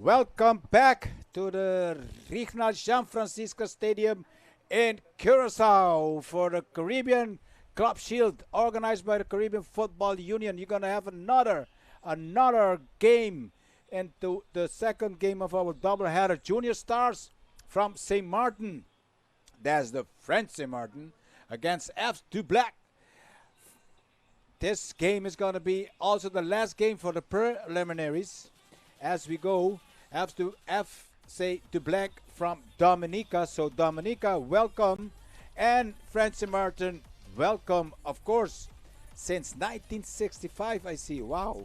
Welcome back to the Regional Jean Francisco Stadium in Curacao for the Caribbean Club Shield organized by the Caribbean Football Union. You're going to have another game into the second game of our doubleheader. Junior Stars from St. Martin, that's the French St. Martin, against F. Dublanc. This game is going to be also the last game for the preliminaries as we go. FC Dublanc from Dominica. So Dominica, welcome. And French St. Martin, welcome, of course. Since 1965, I see. Wow.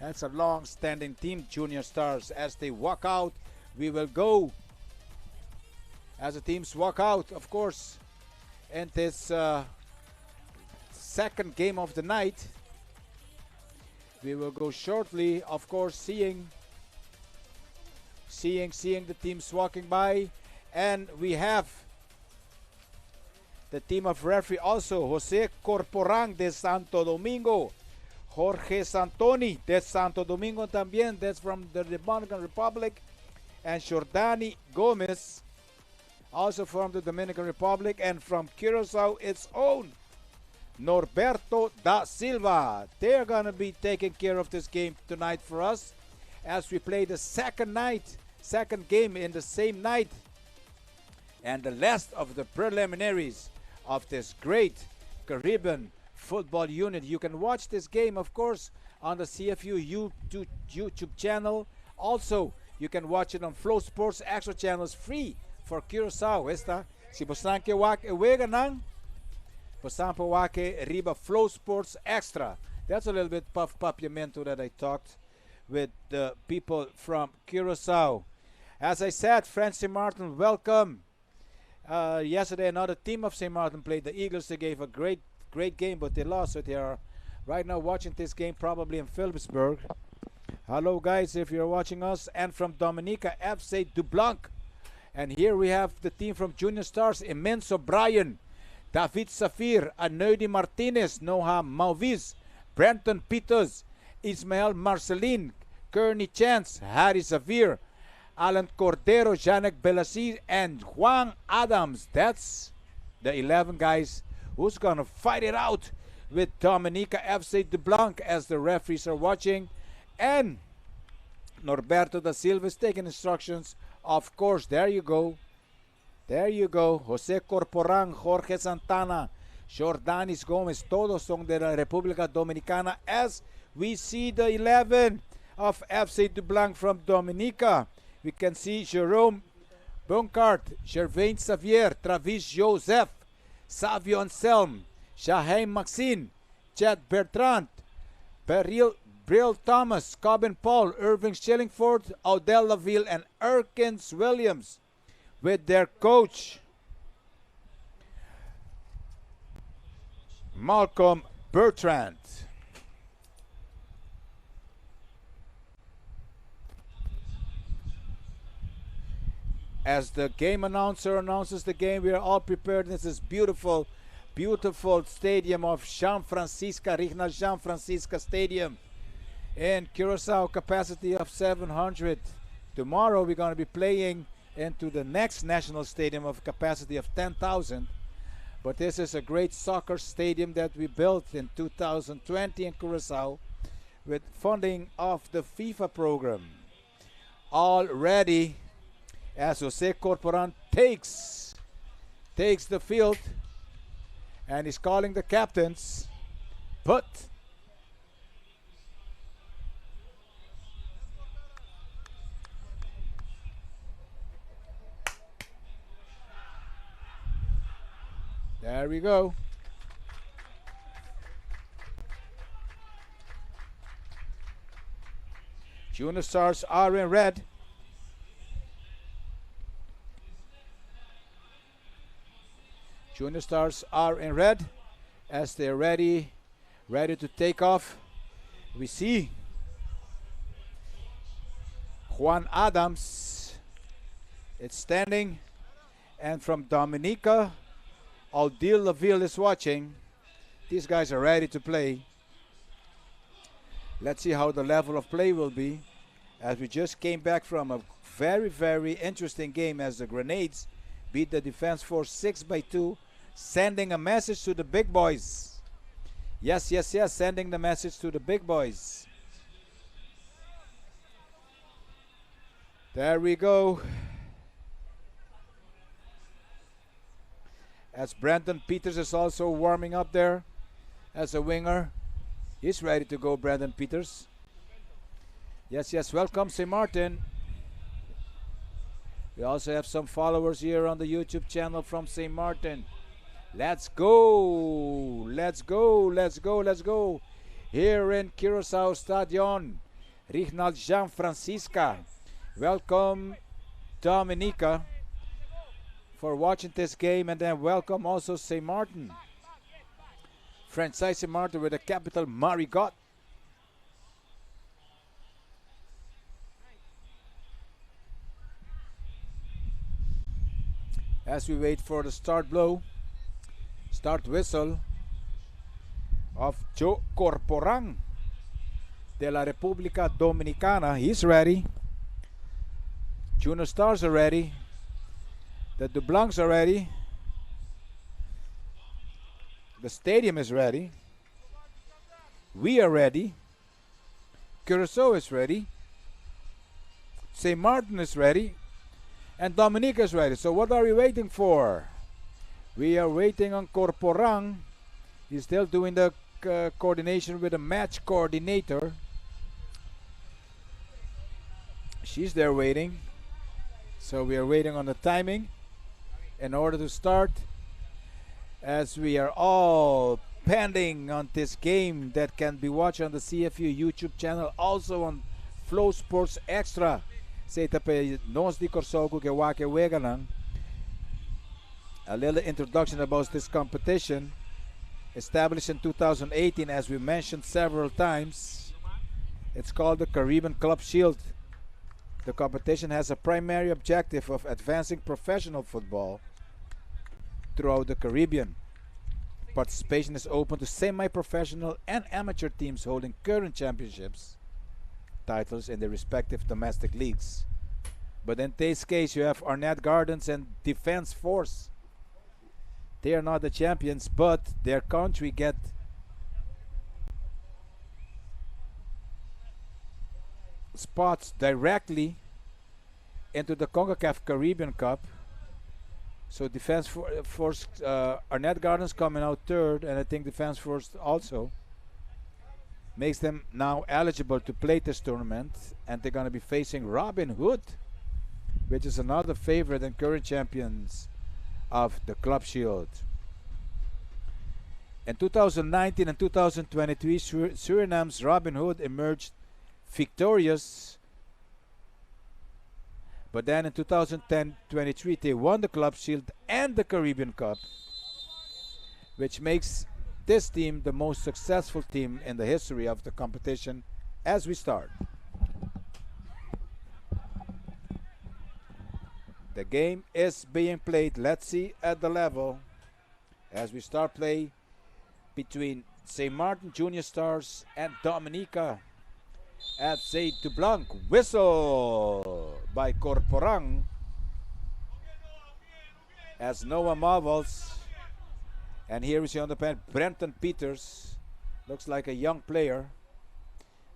That's a long-standing team, Junior Stars. As they walk out, we will go. As the teams walk out, of course, in this second game of the night, we will go shortly, of course, seeing the teams walking by. And we have the team of referee also, Jose Corporán de Santo Domingo, Jorge Santoni de Santo Domingo también, that's from the Dominican Republic, and Jordani Gomez, also from the Dominican Republic, and from Curacao, its own Norberto da Silva. They're going to be taking care of this game tonight for us as we play the second game in the same night and the last of the preliminaries of this great Caribbean football unit. You can watch this game, of course, on the CFU YouTube channel. Also, you can watch it on Flow Sports Extra channels free for Curacao. Esta, si posan que wega nang, posan po wake riba Flow Sports Extra. That's a little bit papiamento that I talked with the people from Curacao. As I said, French St. Martin, welcome. Yesterday, another team of St. Martin played the Eagles. They gave a great game, but they lost. So they are right now watching this game probably in Philipsburg. Hello, guys, if you're watching us. And from Dominica, FC Dublanc. And here we have the team from Junior Stars, Immense O'Brien, David Safir, Anoidi Martinez, Noha Malvis, Brenton Peters, Ismael Marcelin, Kearney Chance, Harry Safir, Alan Cordero, Janek Belasi, and Juan Adams. That's the 11 guys who's going to fight it out with Dominica FC Dublanc as the referees are watching. And Norberto da Silva is taking instructions. Of course, there you go. There you go. Jose Corporán, Jorge Santana, Jordanis Gomez, todos son de la República Dominicana. As we see the 11 of FC Dublanc from Dominica, we can see Jerome Bunkart, Gervain Xavier, Travis Joseph, Savio Anselm, Shaheem Maxine, Chad Bertrand, Brill Thomas, Cobbin Paul, Irving Schillingford, Odell Laville, and Erkins Williams with their coach, Malcolm Bertrand. As the game announcer announces the game, we are all prepared. This is beautiful, beautiful stadium of Jean Francisco, Regional Jean Francisco Stadium in Curacao, capacity of 700. Tomorrow we're going to be playing into the next national stadium of capacity of 10,000. But this is a great soccer stadium that we built in 2020 in Curacao with funding of the FIFA program. All ready as Jose Corporán takes the field and is calling the captains. But there we go. Junior Stars are in red. Junior Stars are in red as they're ready to take off. We see Juan Adams. It's standing. And from Dominica, Odile Laville is watching. These guys are ready to play. Let's see how the level of play will be as we just came back from a very, very interesting game as the Grenades beat the Defense Force 6-2, sending a message to the big boys. Yes, yes, yes, sending the message to the big boys. There we go. As Brandon Peters is also warming up there as a winger. He's ready to go, Brandon Peters. Yes, yes, welcome, St. Martin. We also have some followers here on the YouTube channel from St. Martin. Let's go, let's go, let's go, let's go. Here in Curaçao Stadion, Rinald Jean Francisca. Welcome, Dominica, for watching this game, and then welcome also St. Martin. Francis St. Martin with a capital Marigot. As we wait for the start whistle of Joe Corporang de la República Dominicana. He's ready. Junior Stars are ready. The Dublancs are ready. The stadium is ready. We are ready. Curaçao is ready. St. Martin is ready. And Dominica is ready. So what are we waiting for? We are waiting on Corporang. He's still doing the coordination with the match coordinator. She's there waiting. So we are waiting on the timing in order to start, as we are all pending on this game that can be watched on the CFU YouTube channel, also on Flow Sports Extra. Say tape nos di Corsogo ke wake wega lang. A little introduction about this competition. Established in 2018, as we mentioned several times. It's called the Caribbean Club Shield. The competition has a primary objective of advancing professional football throughout the Caribbean. Participation is open to semi-professional and amateur teams holding current championships titles in their respective domestic leagues. But in this case, you have Arnett Gardens and Defense Force. They are not the champions, but their country get spots directly into the CONCACAF Caribbean Cup. So Defense Force, Arnett Gardens coming out third, and I think Defense Force also makes them now eligible to play this tournament, and they're going to be facing Robin Hood, which is another favorite and current champions of the Club Shield. In 2019 and 2023, Suriname's Robin Hood emerged victorious, but then in 2010-23 they won the Club Shield and the Caribbean Cup, which makes this team the most successful team in the history of the competition as we start. The game is being played. Let's see at the level as we start play between St. Martin Junior Stars and Dominica at St. Dublanc. Whistle by Corporang as Noah marvels. And here we see on the pen Brenton Peters, looks like a young player.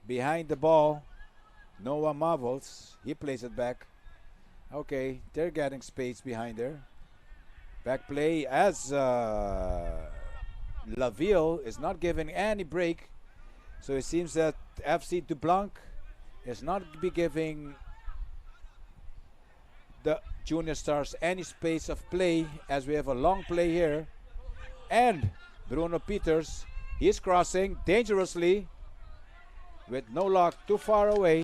Behind the ball, Noah marvels. He plays it back. Okay, they're getting space behind there. Back play as Laville is not giving any break. So it seems that FC Dublanc is not be giving the Junior Stars any space of play, as we have a long play here. And Bruno Peters, he's crossing dangerously with no luck, too far away.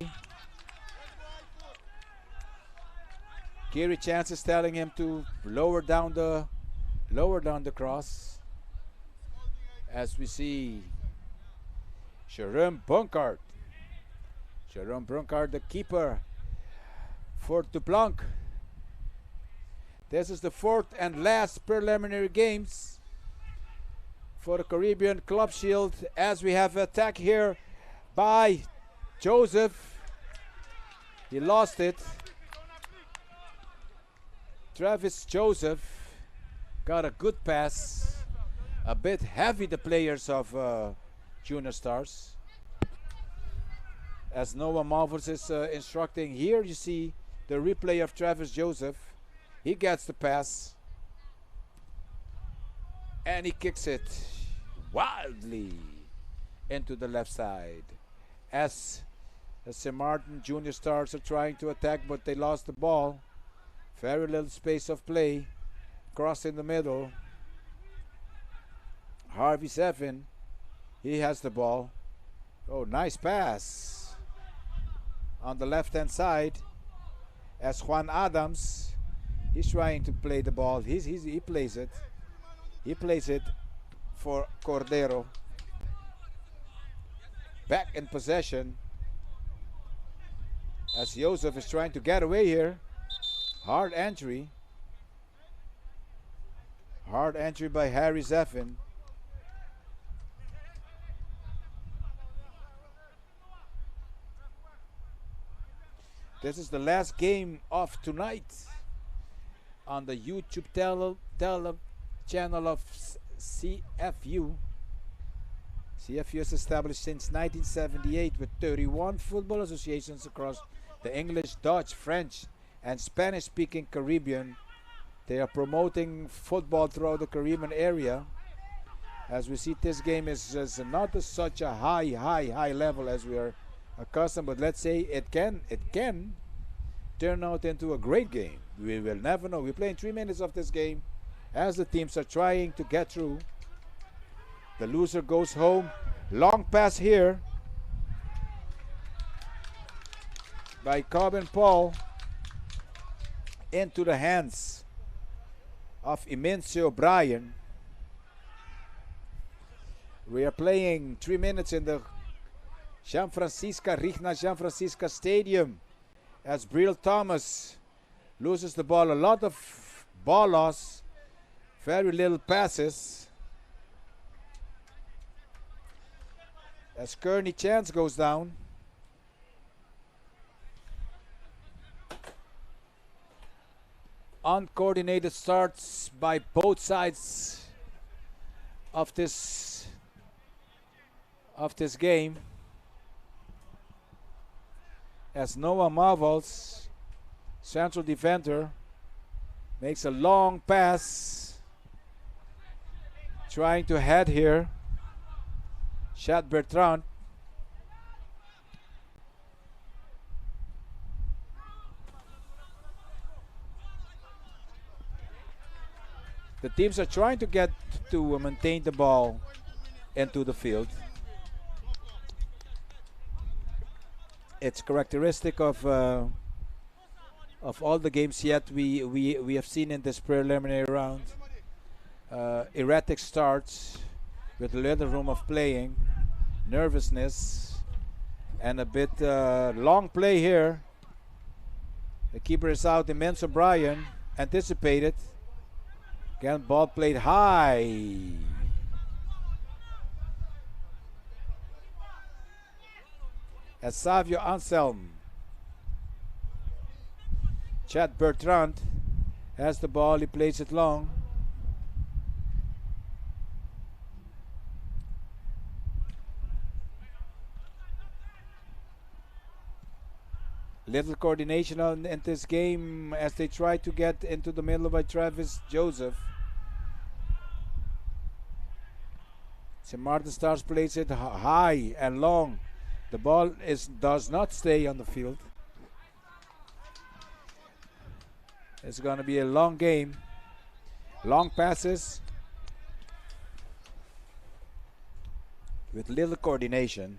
Kiri Chance is telling him to lower down the cross. As we see Jerome Bunkard. Jerome Bunkard, the keeper for Dublanc. This is the fourth and last preliminary games for the Caribbean Club Shield, as we have attack here by Joseph. He lost it. Travis Joseph got a good pass. A bit heavy, the players of Junior Stars. As Noah Malvers is instructing, here you see the replay of Travis Joseph. He gets the pass. And he kicks it wildly into the left side. As the St. Martin Junior Stars are trying to attack, but they lost the ball. Very little space of play. Cross in the middle. Harvey Zevin, he has the ball. Oh, nice pass on the left-hand side. As Juan Adams, he's trying to play the ball. He plays it. He plays it for Cordero. Back in possession. As Joseph is trying to get away here. Hard entry. Hard entry by Harry Zevin. This is the last game of tonight on the YouTube channel of CFU. CFU is established since 1978 with 31 football associations across the English, Dutch, French, and Spanish-speaking Caribbean. They are promoting football throughout the Caribbean area. As we see, this game is not such a high level as we are accustomed, but let's say it can turn out into a great game. We will never know. We're playing 3 minutes of this game as the teams are trying to get through. The loser goes home. Long pass here by Corbin Paul into the hands of Imencio Bryan. We are playing 3 minutes in the Regina Jean Francisca Stadium as Brill Thomas loses the ball. A lot of ball loss, very little passes. As Kearney Chance goes down. Uncoordinated starts by both sides of this game. As Noah Marvels, central defender, makes a long pass, trying to head here. Chad Bertrand. The teams are trying to get to maintain the ball into the field. It's characteristic of all the games yet we have seen in this preliminary round. Erratic starts with a little room of playing, nervousness, and a bit long play here. The keeper is out. Imencio Bryan anticipated. Again, ball played high. As Savio Anselm. Chad Bertrand has the ball. He plays it long. Little coordination in this game as they try to get into the middle by Travis Joseph. St. Martin Stars plays it high and long. The ball does not stay on the field. It's going to be a long game. Long passes with little coordination.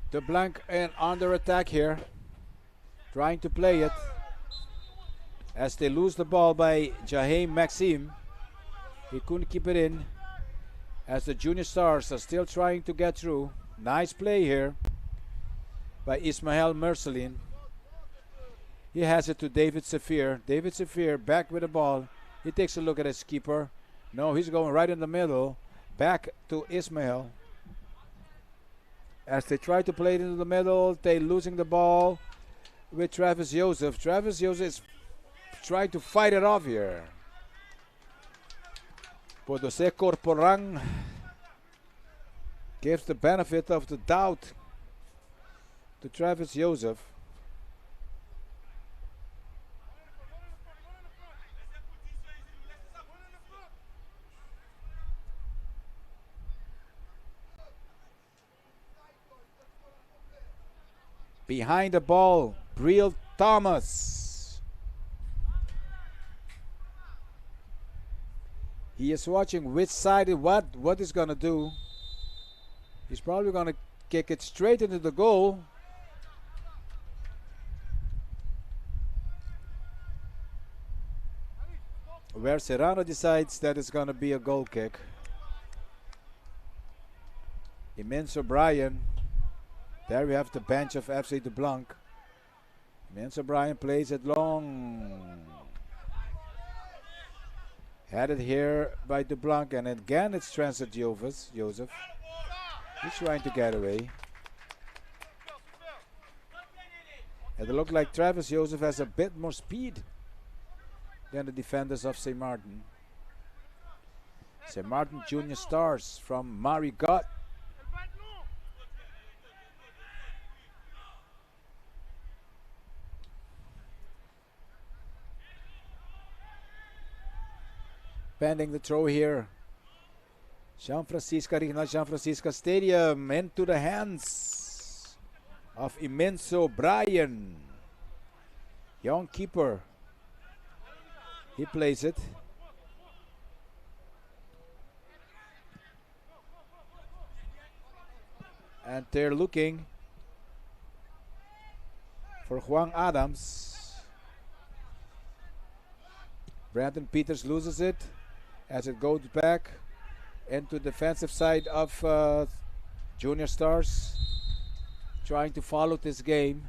Dublanc and under attack here, trying to play it as they lose the ball by Jaheim Maxime. He couldn't keep it in as the Junior Stars are still trying to get through. Nice play here by Ismael Mercelin. He has it to David Safir. David Safir back with the ball. He takes a look at his keeper. No, he's going right in the middle. Back to Ismail. As they try to play it into the middle, they losing the ball with Travis Joseph. Travis Joseph is trying to fight it off here. But Jose Corporang gives the benefit of the doubt to Travis Joseph. Behind the ball, Briel Thomas. He is watching which side, what he's going to do. He's probably going to kick it straight into the goal. Where Serrano decides that it's going to be a goal kick. Immense O'Brien. There we have the bench of FC Dublanc. Immense O'Brien plays it long. Headed here by Dublanc, and again it's Transit Joseph. He's trying to get away. It looked like Travis Joseph has a bit more speed than the defenders of St. Martin. St. Martin Junior Stars from Marigot. Pending the throw here. Jean Francisca Stadium into the hands of Immenso Brian. Young keeper. He plays it. And they're looking for Juan Adams. Brandon Peters loses it as it goes back into defensive side of Junior Stars, trying to follow this game,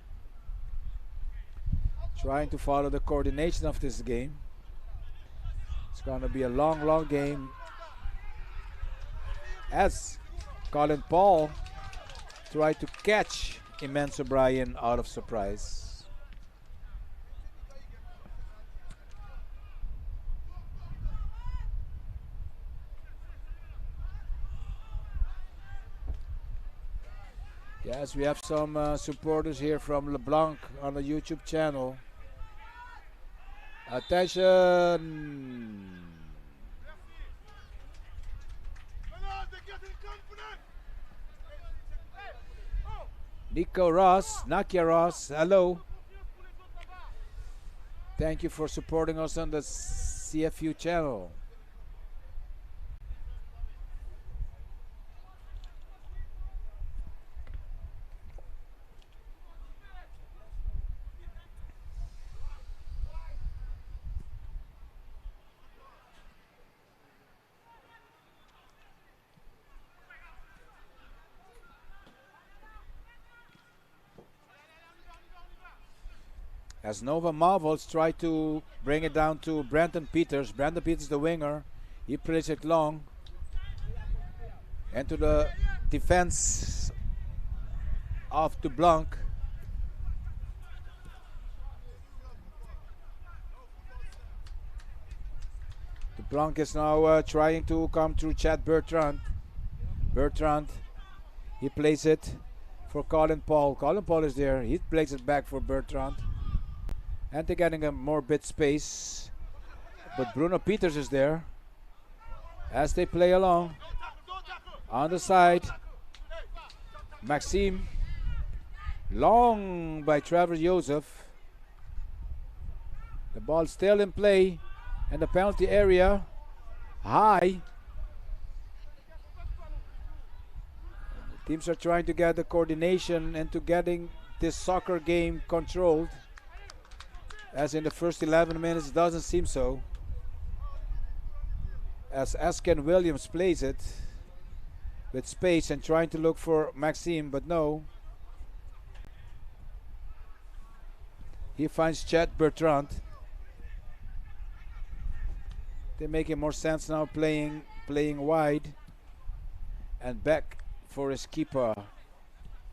trying to follow the coordination of this game. It's going to be a long game as Colin Paul tried to catch Immense O'Brien out of surprise. Yes, we have some supporters here from LeBlanc on the YouTube channel. Attention! Nico Ross, Nakia Ross, hello. Thank you for supporting us on the CFU channel. As Nova Marvels try to bring it down to Brandon Peters. Brandon Peters, the winger. He plays it long. And to the defense of Dublanc. Dublanc is now trying to come through Chad Bertrand. Bertrand, he plays it for Colin Paul. Colin Paul is there. He plays it back for Bertrand. And they're getting a more bit space. But Bruno Peters is there as they play along. On the side, Maxime. Long by Travis Joseph. The ball still in play. And the penalty area high. Teams are trying to get the coordination into getting this soccer game controlled. As in the first 11 minutes, it doesn't seem so. As Asken Williams plays it with space and trying to look for Maxime, but no. He finds Chet Bertrand. They're making more sense now playing wide. And back for his keeper,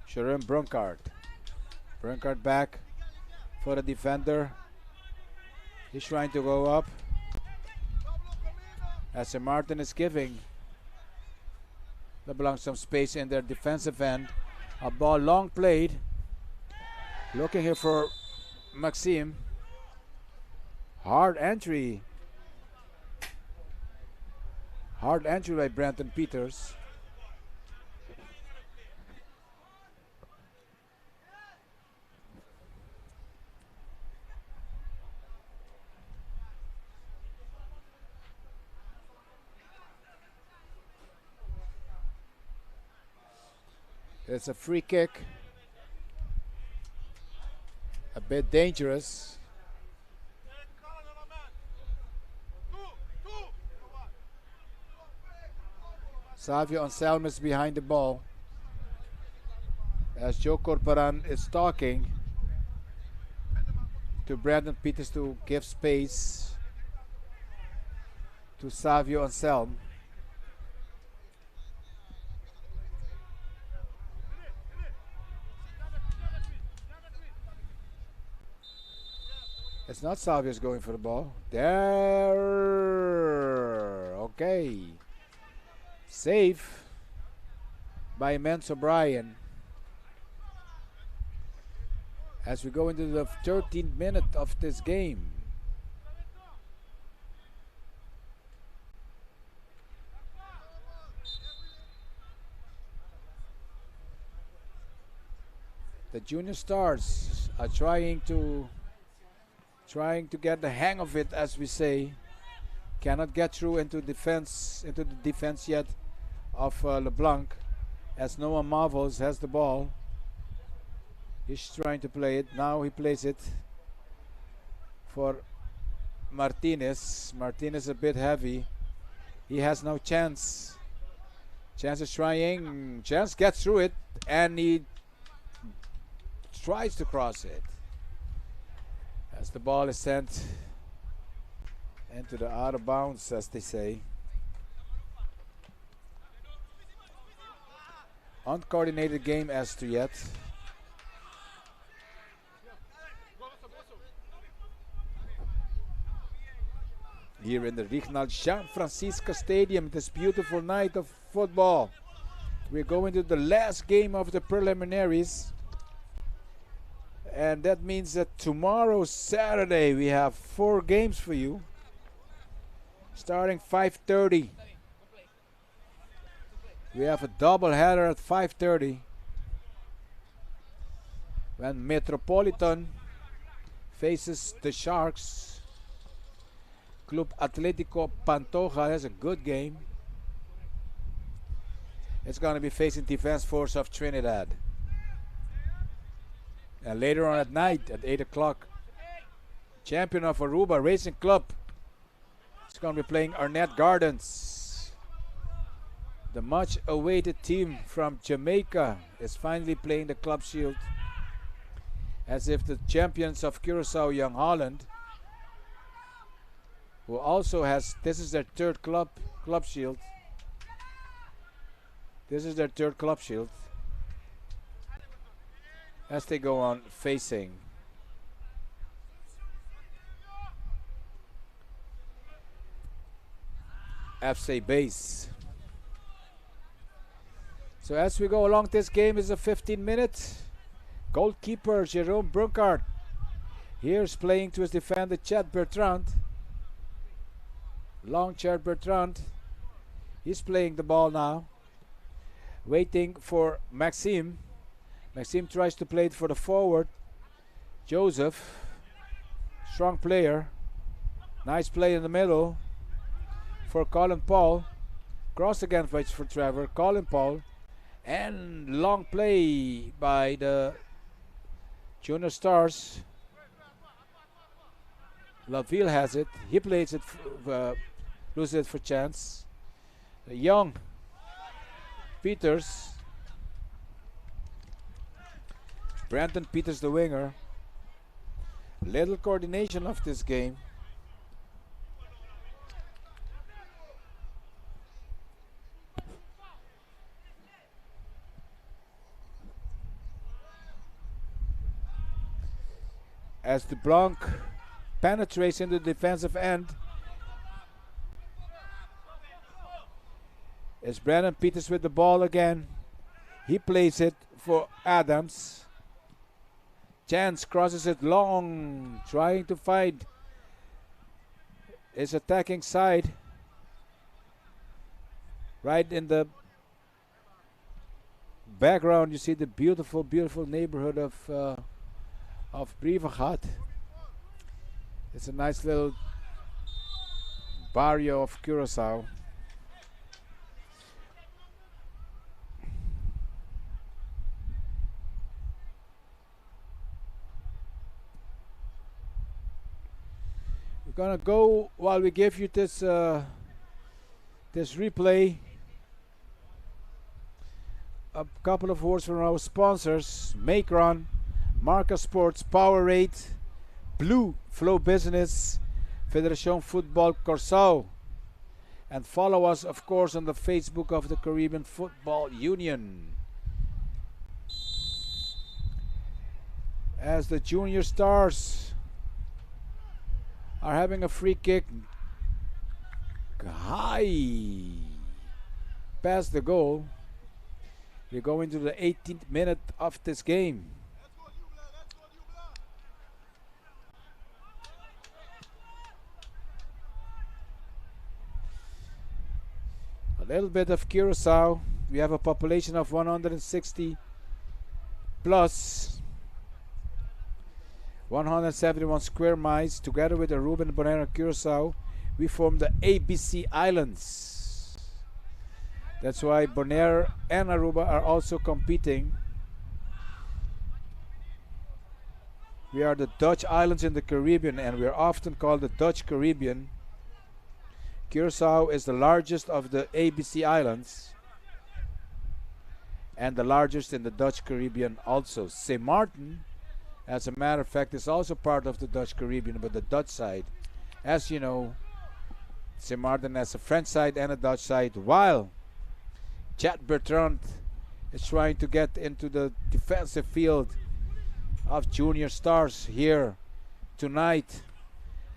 Jerome Brunkard. Brunkard back for the defender. He's trying to go up. As Martin is giving LeBlanc some space in their defensive end. A ball long played. Looking here for Maxime. Hard entry. Hard entry by Brandon Peters. It's a free kick. A bit dangerous. Savio Anselm is behind the ball. As Joe Corporan is talking to Brandon Peters to give space to Savio Anselm. It's not Savio's going for the ball. There. Okay. Save by Menzo Bryan. As we go into the 13th minute of this game. The Junior Stars are trying to get the hang of it, as we say. Cannot get through into the defense yet of LeBlanc, as Noah Marvels has the ball. He's trying to play it. Now he plays it for Martinez. Martinez a bit heavy. He has no chance. Chance is trying. Chance gets through it, and he tries to cross it. As the ball is sent into the out of bounds, as they say. Uncoordinated game as to yet. Here in the Reginald Jean Francisco Stadium, this beautiful night of football. We're going to the last game of the preliminaries. And that means that tomorrow, Saturday, we have 4 games for you. Starting 5:30. We have a double header at 5:30. When Metropolitan faces the Sharks. Club Atletico Pantoja has a good game. It's going to be facing Defense Force of Trinidad. And later on at night at 8 o'clock, champion of Aruba Racing Club is going to be playing Arnett Gardens. The much awaited team from Jamaica is finally playing the Club Shield, as if the champions of Curaçao Young Holland, who also has, this is their third Club Shield. This is their third Club Shield. As they go on facing FC Base. So as we go along, this game is a 15-minute. Goalkeeper Jerome Brunkard. Here's playing to his defender Chad Bertrand. Long Chad Bertrand. He's playing the ball now. Waiting for Maxime. Maxime tries to play it for the forward. Joseph. Strong player. Nice play in the middle for Colin Paul. Cross again for Trevor. Colin Paul. And long play by the Junior Stars. Laville has it. He plays it, loses it for Chance. Young Peters. Brandon Peters, the winger. Little coordination of this game. As Dublanc penetrates into the defensive end, it's Brandon Peters with the ball again. He plays it for Adams. Chance crosses it long, trying to find his attacking side. Right in the background, you see the beautiful, beautiful neighborhood of Brivagat. It's a nice little barrio of Curacao. We're gonna go while we give you this this replay. A couple of words from our sponsors: Macron, Marca Sports, Powerade, Blue Flow Business, Federación Football Corsao, and follow us, of course, on the Facebook of the Caribbean Football Union. As the Junior Stars are having a free kick high past the goal. We go into the 18th minute of this game. A little bit of Curacao. We have a population of 160 plus 171 square miles. Together with Aruba and Bonaire, Curacao, we form the ABC Islands. That's why Bonaire and Aruba are also competing. We are the Dutch islands in the Caribbean, and we are often called the Dutch Caribbean. Curacao is the largest of the ABC Islands and the largest in the Dutch Caribbean also. St. Martin, as a matter of fact, is also part of the Dutch Caribbean, but the Dutch side. As you know, St. Martin has a French side and a Dutch side, while Chad Bertrand is trying to get into the defensive field of Junior Stars here tonight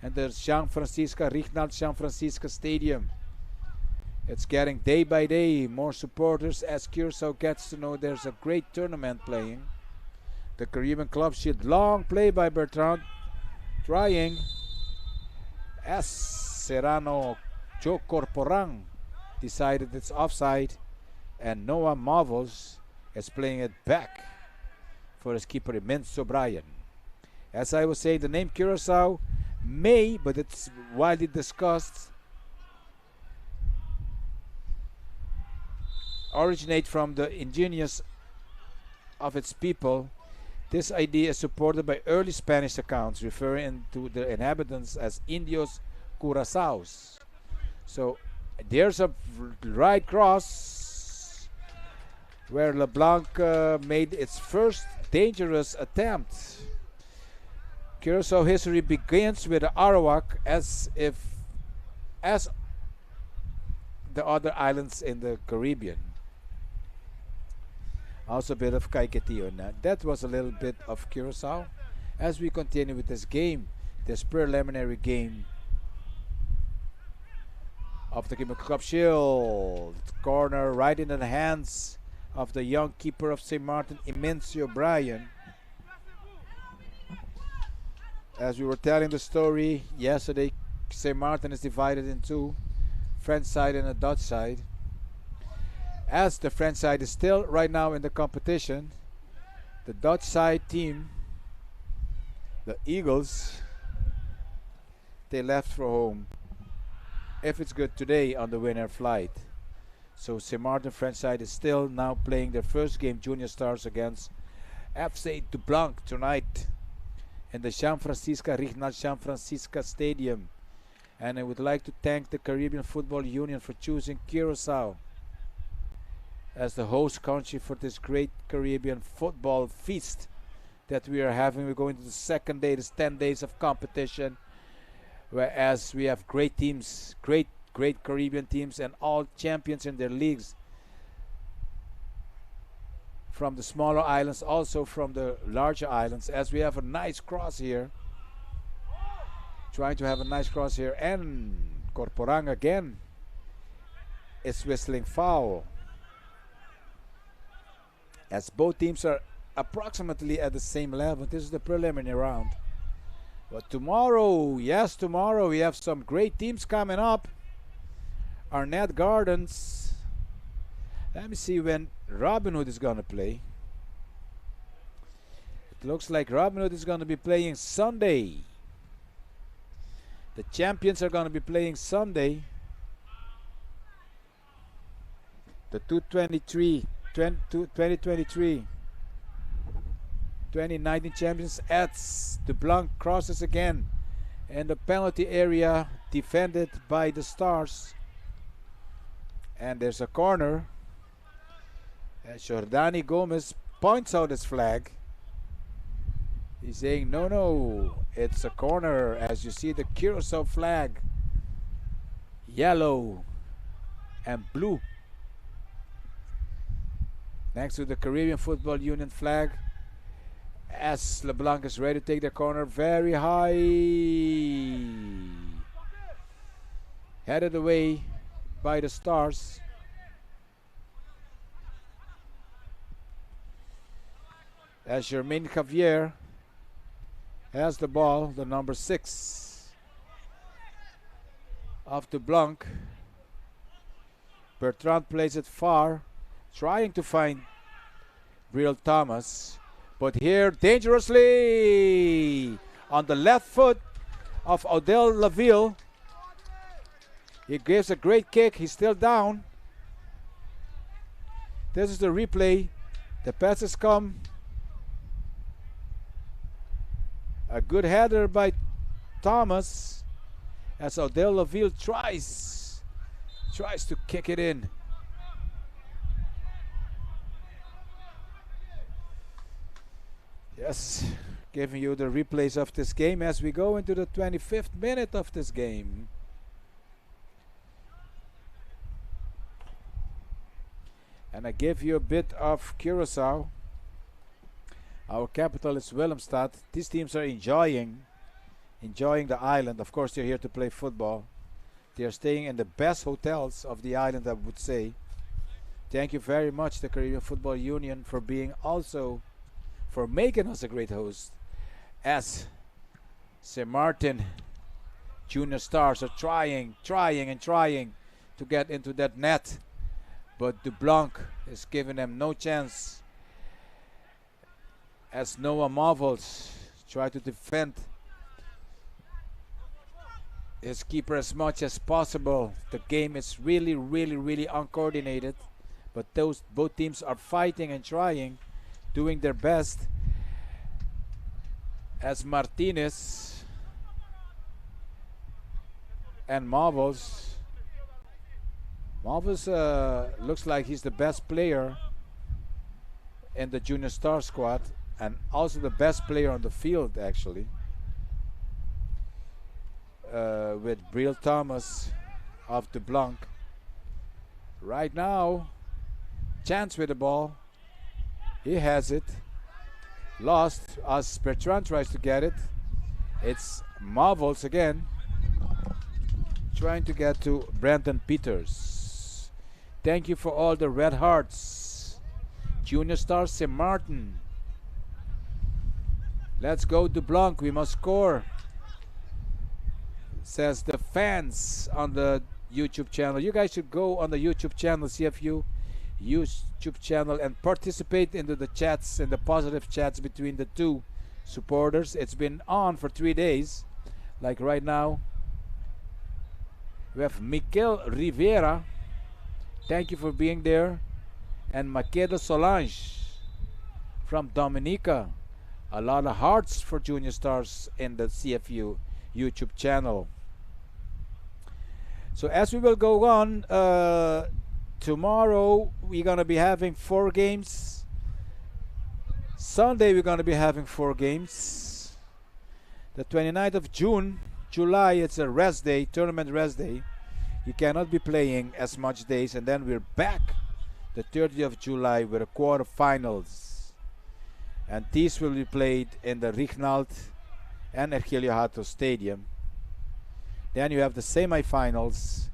and the Reginald Jean Francisca Stadium. It's getting day by day more supporters as Curacao gets to know there's a great tournament playing. The Caribbean Club Shield, long play by Bertrand, trying as Serrano Joe Corporang decided it's offside, and Noah Marvels is playing it back for his keeper Imenso Bryan. As I was saying, the name Curacao may, but it's widely discussed, originate from the ingenious of its people. This idea is supported by early Spanish accounts referring to the inhabitants as Indios Curaçaos. So there's a right cross where LeBlanc made its first dangerous attempt. Curacao history begins with the Arawak as the other islands in the Caribbean. Also a bit of Kaiketi on that. That was a little bit of Curacao. As we continue with this game, this preliminary game of the Caribbean Club Shield. Corner right into the hands of the young keeper of St. Martin, Imencio Bryan. As we were telling the story yesterday, St. Martin is divided in two, French side and a Dutch side. As the French side is still right now in the competition, the Dutch side team, the Eagles, they left for home, if it's good today, on the winner flight. So St. Martin French side is still now playing their first game, Junior Stars, against FC Dublanc tonight in the Reginald Jean Francisca Stadium. And I would like to thank the Caribbean Football Union for choosing Curacao as the host country for this great Caribbean football feast that we are having. We're going to the second day. It's 10 days of competition, whereas we have great teams, great Caribbean teams, and all champions in their leagues from the smaller islands, also from the larger islands. As we have a nice cross here, trying to have a nice cross here, and Corporang again is whistling foul, as both teams are approximately at the same level. This is the preliminary round. But tomorrow, yes, tomorrow we have some great teams coming up. Arnett Gardens. Let me see when Robin Hood is going to play. It looks like Robin Hood is going to be playing Sunday. The champions are going to be playing Sunday. The 2023 2019 champions at Dublanc crosses again, and the penalty area defended by the Stars. And there's a corner, and Jordani Gomez points out his flag. He's saying no, it's a corner. As you see the Curacao flag, yellow and blue, next to the Caribbean Football Union flag, as LeBlanc is ready to take the corner. Very high, headed away by the Stars. As Jermaine Javier has the ball, the number 6 of Dublanc. Bertrand plays it far, trying to find Brill Thomas, but here dangerously on the left foot of Odell Laville. He gives a great kick. He's still down. This is the replay. The passes come. A good header by Thomas, as Odell Laville tries to kick it in. Yes, giving you the replays of this game as we go into the 25th minute of this game. And I give you a bit of Curacao. Our capital is Willemstad. These teams are enjoying the island. Of course, they're here to play football. They are staying in the best hotels of the island, I would say. Thank you very much, the Caribbean Football Union, for making us a great host. As St. Martin Junior Stars are trying to get into that net, but Dublanc is giving them no chance, as Noah Marvels try to defend his keeper as much as possible. The game is really uncoordinated, but both teams are fighting and trying, doing their best. As Martinez and Marvels looks like he's the best player in the Junior Star squad, and also the best player on the field, actually, with Brill Thomas of Dublanc. Right now, chance with the ball. He has it. Lost as Bertrand tries to get it. It's Marvels again, trying to get to Brandon Peters. Thank you for all the red hearts. Junior Star St. Martin. Let's go Dublanc, we must score, says the fans on the YouTube channel. You guys should go on the YouTube channel, CFU YouTube channel, and participate into the chats and the positive chats between the two supporters. It's been on for 3 days. Like right now, we have Mikel Rivera. Thank you for being there. And Maqueda Solange from Dominica. A lot of hearts for Junior Stars in the CFU YouTube channel. So as we will go on, tomorrow we're going to be having 4 games. Sunday we're going to be having 4 games. The 29th of July, it's a rest day, tournament rest day. You cannot be playing as much days, and then we're back the 30th of July with the quarterfinals. And these will be played in the Rignald and Ergilio Hato Stadium. Then you have the semifinals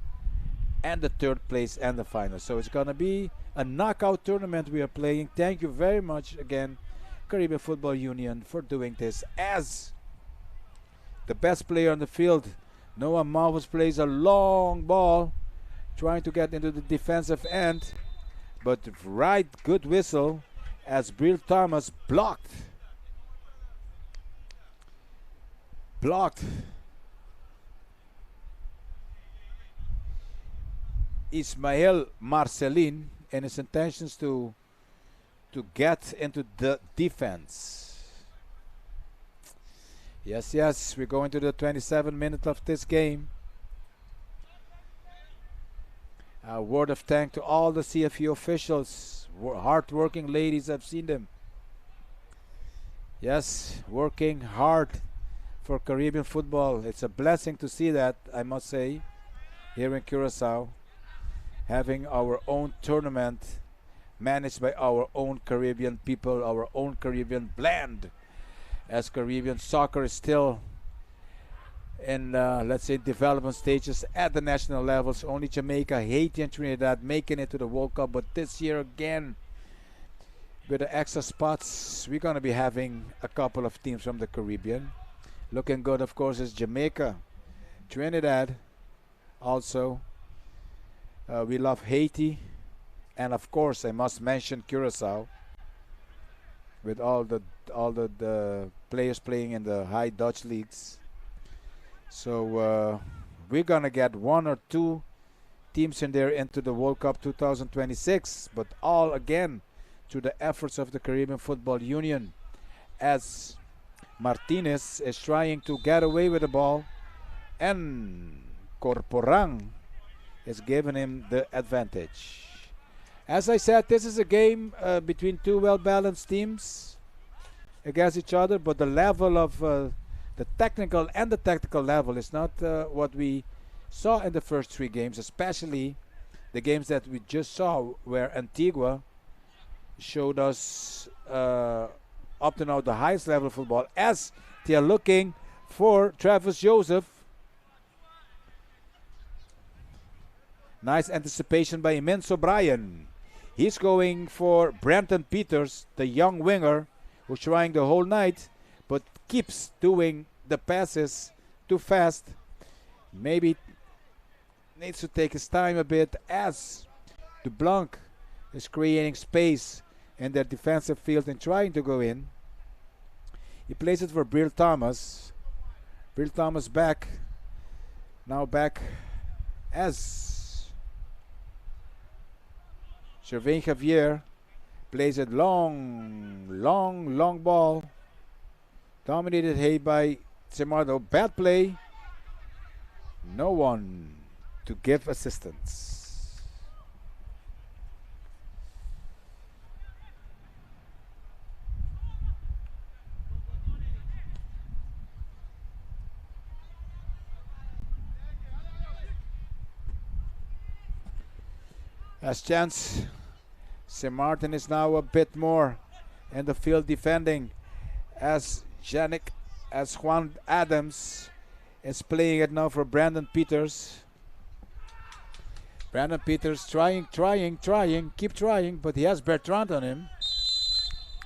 and the third place and the final. So it's going to be a knockout tournament we are playing. Thank you very much again, Caribbean Football Union, for doing this. As the best player on the field, Noah Malvus plays a long ball, trying to get into the defensive end, but right, good whistle as Bill Thomas blocked Ismael Marcelin in his intentions to get into the defense. Yes, we're going to the 27th minute of this game. A word of thanks to all the CFU officials, hard-working ladies, I've seen them. Yes, working hard for Caribbean football. It's a blessing to see that, I must say, here in Curacao, having our own tournament managed by our own Caribbean people, our own Caribbean blend, as Caribbean soccer is still in, let's say, development stages at the national levels. Only Jamaica, Haiti, and Trinidad making it to the World Cup. But this year again, with the extra spots, we're going to be having a couple of teams from the Caribbean. Looking good, of course, is Jamaica, Trinidad also. We love Haiti, and of course I must mention Curacao, with all the players playing in the high Dutch leagues. So we're gonna get 1 or 2 teams in there into the World Cup 2026, but all again through the efforts of the Caribbean Football Union, as Martinez is trying to get away with the ball and Corporang is giving him the advantage. As I said, this is a game between 2 well-balanced teams against each other, but the level of the technical and the tactical level is not what we saw in the first 3 games, especially the games that we just saw, where Antigua showed us up to now the highest level of football, as they are looking for Travis Joseph. Nice anticipation by Imenso Bryan. He's going for Brenton Peters, the young winger, who's trying the whole night, but keeps doing the passes too fast. Maybe needs to take his time a bit, as Dublanc is creating space in their defensive field and trying to go in. He plays it for Brill Thomas. Brill Thomas back. Now back as Gervain Javier plays it long ball. Dominated hay by Semardo. Bad play. No one to give assistance. As chance, St. Martin is now a bit more in the field defending, as Juan Adams is playing it now for Brandon Peters. Brandon Peters trying, keep trying, but he has Bertrand on him.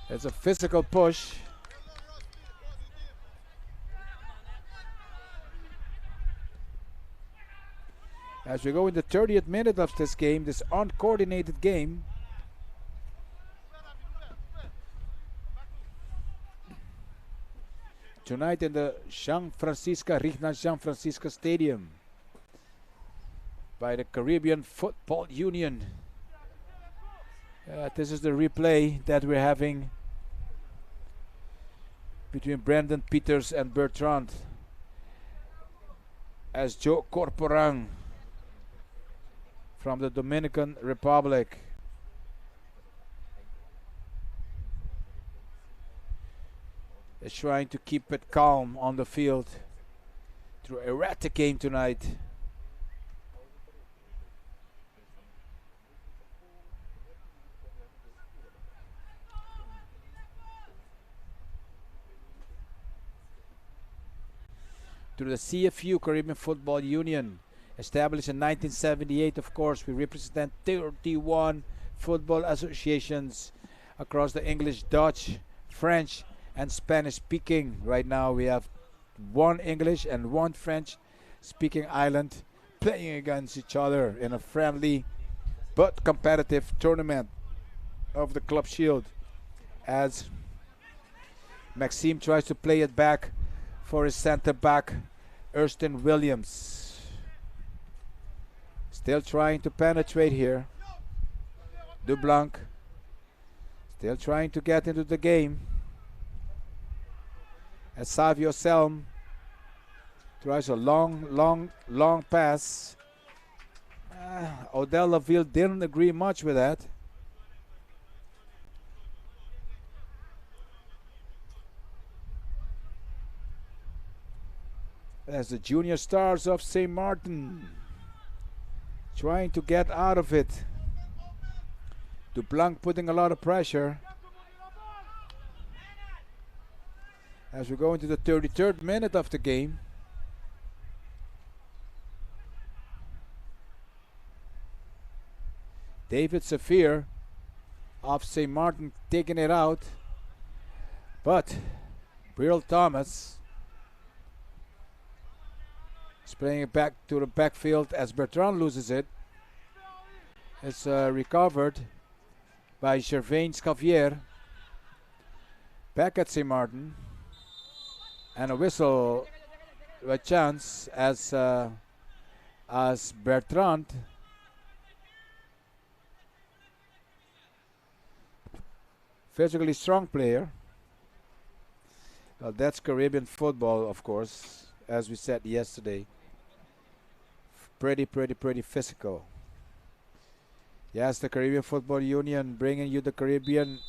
It's a physical push. As we go in the 30th minute of this game, this uncoordinated game. Tonight in the Rignal Jean Francisca Stadium by the Caribbean Football Union. This is the replay that we're having between Brandon Peters and Bertrand, as Joe Corporang from the Dominican Republic is trying to keep it calm on the field through an erratic game tonight. Through the CFU, Caribbean Football Union, established in 1978, of course, we represent 31 football associations across the English, Dutch, French, and Spanish speaking. Right now we have one English and one French speaking island playing against each other in a friendly but competitive tournament of the Club Shield, as Maxime tries to play it back for his center back Erston Williams. Still trying to penetrate here. Dublanc still trying to get into the game, as Savio Selm tries a long pass. Odell Laville didn't agree much with that. As the junior stars of St. Martin trying to get out of it. Dublanc putting a lot of pressure. As we go into the 33rd minute of the game. David Saphir of St. Martin taking it out. But Brill Thomas is playing it back to the backfield as Bertrand loses it. It's recovered by Gervain Scavier. Back at St. Martin. And a whistle, a chance as Bertrand physically strong player. Well, that's Caribbean football, of course, as we said yesterday. Pretty physical. Yes, the Caribbean Football Union bringing you the Caribbean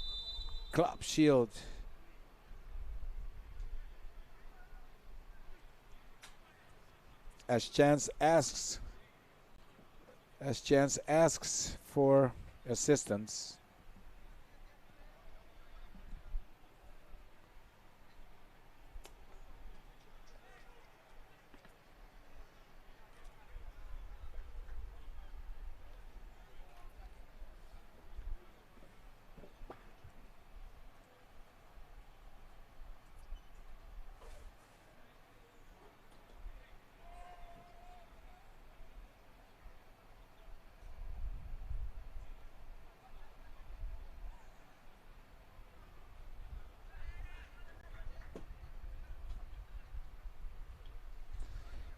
Club Shield. As Chance asks for assistance.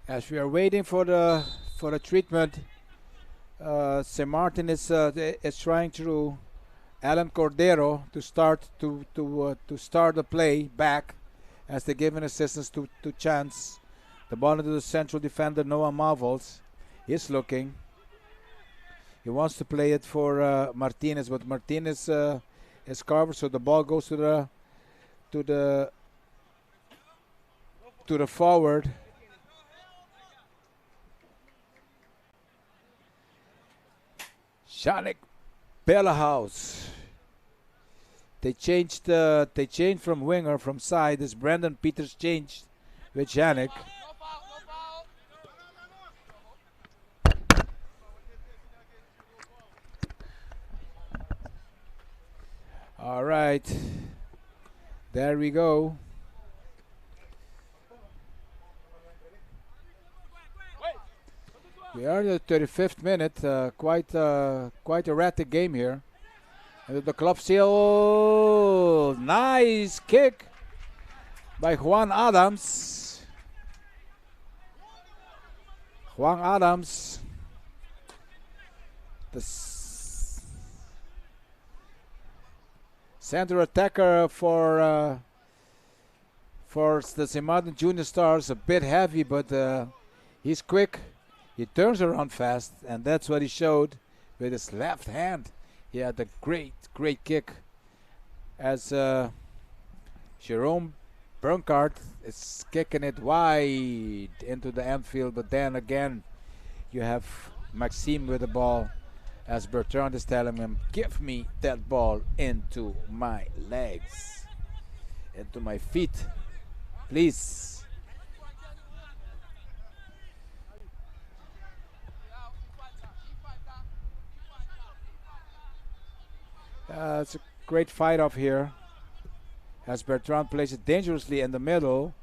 As we are waiting for the treatment, St. Martin is trying through Alan Cordero to start the play back, as they give an assistance to Chance. The ball into the central defender Noah Marvels. He's looking. He wants to play it for Martinez, but Martinez is covered, so the ball goes to the forward. Yannick Bellahouse. They changed from winger, from side, as Brandon Peters changed with Yannick. All right, there we go. We are in the 35th minute. Quite erratic game here. And the Club Shield, nice kick by Juan Adams. Juan Adams, the center attacker for the St. Martin Junior Stars, a bit heavy, but he's quick. He turns around fast, and that's what he showed with his left hand. He had a great kick as Jerome Bernkart is kicking it wide into the end field, but then again you have Maxime with the ball as Bertrand is telling him, give me that ball into my legs, into my feet, please. It's a great fight off here as Bertrand plays it dangerously in the middle,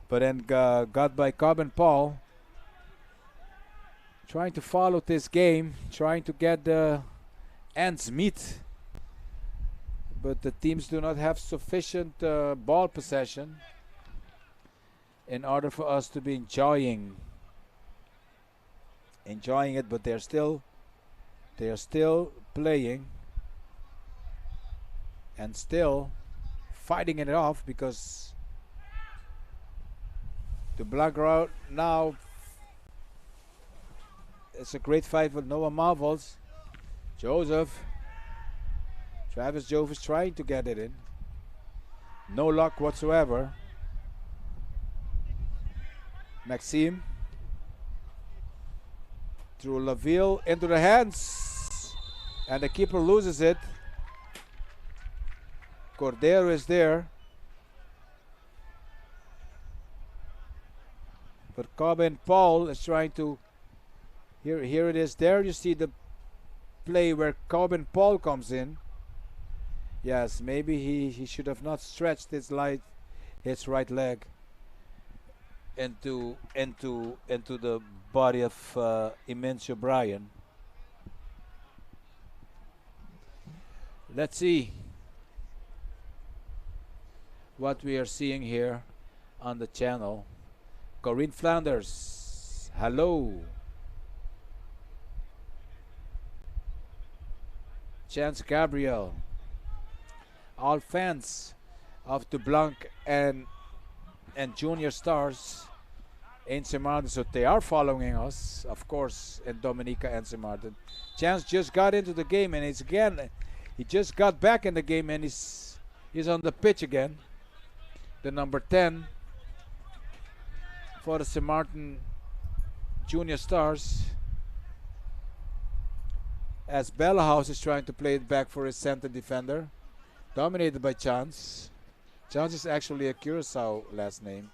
but then got by Cobb and Paul. Trying to follow this game, trying to get the ends meet, but the teams do not have sufficient ball possession in order for us to be enjoying it, but they are still playing and still fighting it off, because Dublanc route now. It's a great fight with Noah Marvels. Joseph. Travis Joseph is trying to get it in. No luck whatsoever. Maxime. Through Laville into the hands. And the keeper loses it. Cordero is there. But Cobb and Paul is trying to. Here it is. There you see the play where Cobb and Paul comes in. Yes, maybe he should have not stretched his right leg into the body of Imencio Bryan. Let's see what we are seeing here on the channel. Corinne Flanders, hello. Chance Gabriel. All fans of Dublanc and Junior Stars in St. Martin, so they are following us, of course, in Dominica and St. Martin. Chance just got into the game, and he just got back in the game, and he's on the pitch again. The number 10 for the St. Martin Junior Stars. As Bellahouse is trying to play it back for his center defender. Dominated by Chance. Chance is actually a Curacao last name.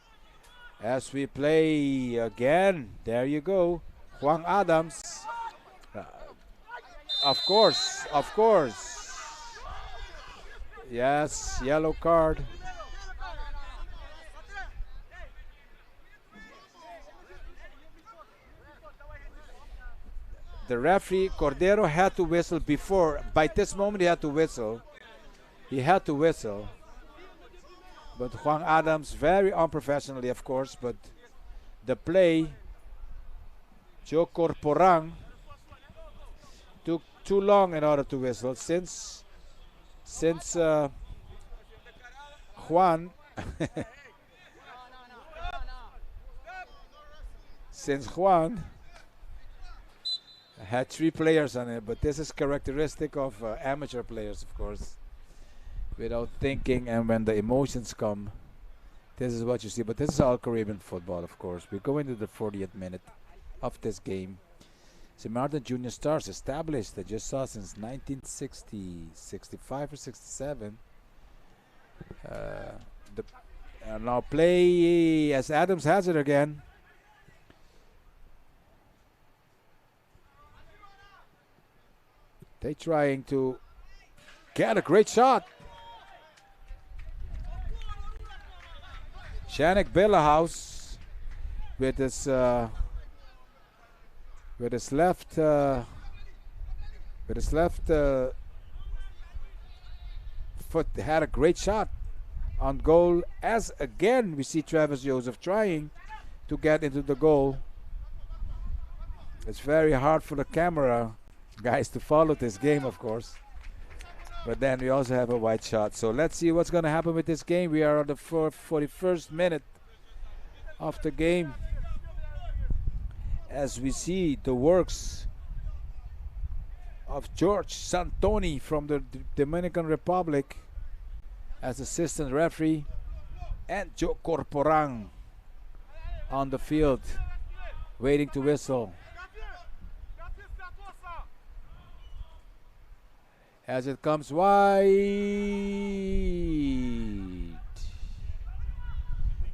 As we play again, there you go. Juan Adams. Of course. Yes, yellow card. The referee, Cordero, had to whistle before. By this moment, he had to whistle. But Juan Adams, very unprofessionally, of course, but the play, Joe Corporang, took too long in order to whistle. Since Juan had 3 players on it, but this is characteristic of amateur players, of course. Without thinking, and when the emotions come, this is what you see. But this is all Caribbean football, of course. We go into the 40th minute of this game. St. Martin Junior Stars established, I just saw, since 1960, 65 or 67. Now play as Adams has it again. They trying to get a great shot. Shanik Bellahouse with his left foot had a great shot on goal. As again we see Travis Joseph trying to get into the goal. It's very hard for the camera guys to follow this game, of course. But then we also have a wide shot. So let's see what's going to happen with this game. We are on the 41st minute of the game. As we see the works of George Santoni from the Dominican Republic as assistant referee. And Joe Corporang on the field, waiting to whistle. As it comes wide.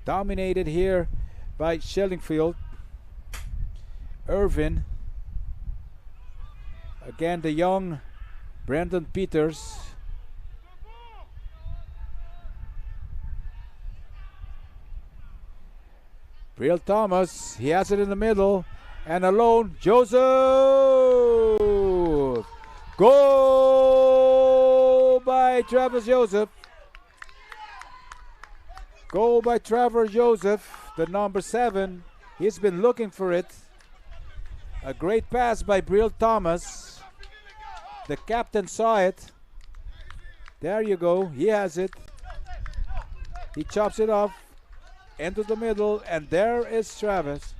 Dominated here by Shellingfield. Irvin. Again, the young Brandon Peters. Real Thomas, he has it in the middle, and alone, Joseph! Goal by Travis Joseph. Goal by Trevor Joseph, the number 7. He's been looking for it. A great pass by Brill Thomas. The captain saw it. There you go, he has it. He chops it off into the middle, and there is Travis.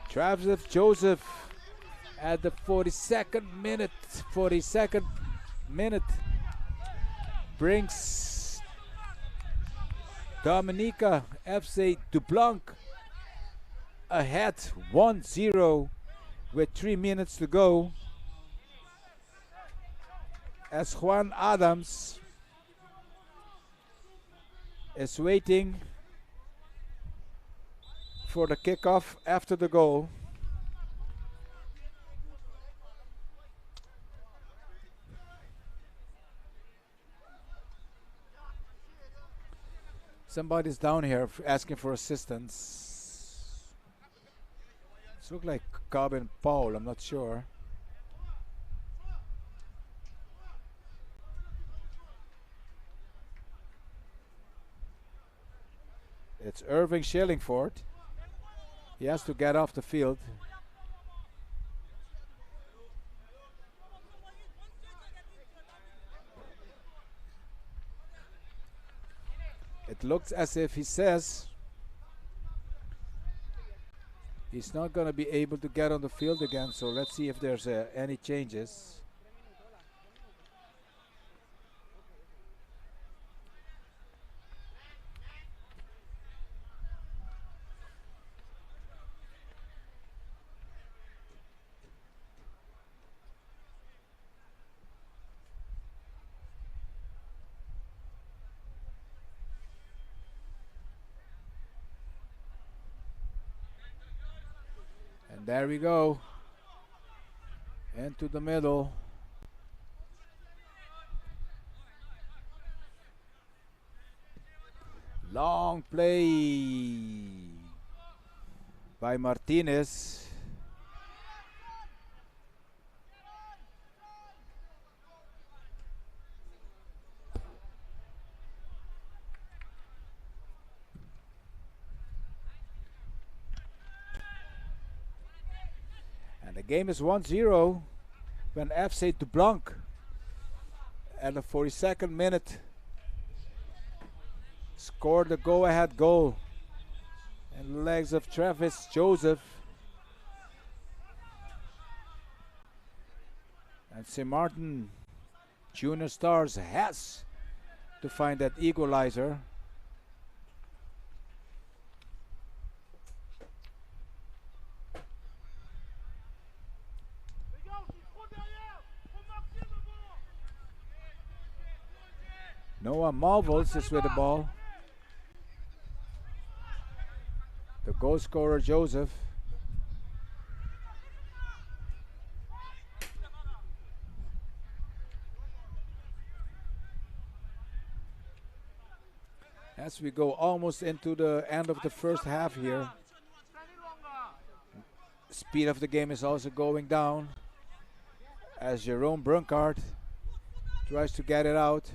Travis Joseph at the 42nd minute brings Dominica FC Dublanc ahead 1-0 with 3 minutes to go, as Juan Adams is waiting for the kickoff after the goal. Somebody's down here asking for assistance. It looks like Cobb and Paul, I'm not sure. It's Irving Shillingford. He has to get off the field. It looks as if he says he's not going to be able to get on the field again, so let's see if there's any changes. There we go. Into the middle. Long play by Martinez. The game is 1-0 when FC Dublanc at the 42nd minute scored the go-ahead goal in the legs of Travis Joseph. And St. Martin Junior Stars has to find that equalizer. Noah Marvels is with the ball. The goal scorer Joseph. As we go almost into the end of the first half here, speed of the game is also going down as Jerome Brunkart tries to get it out.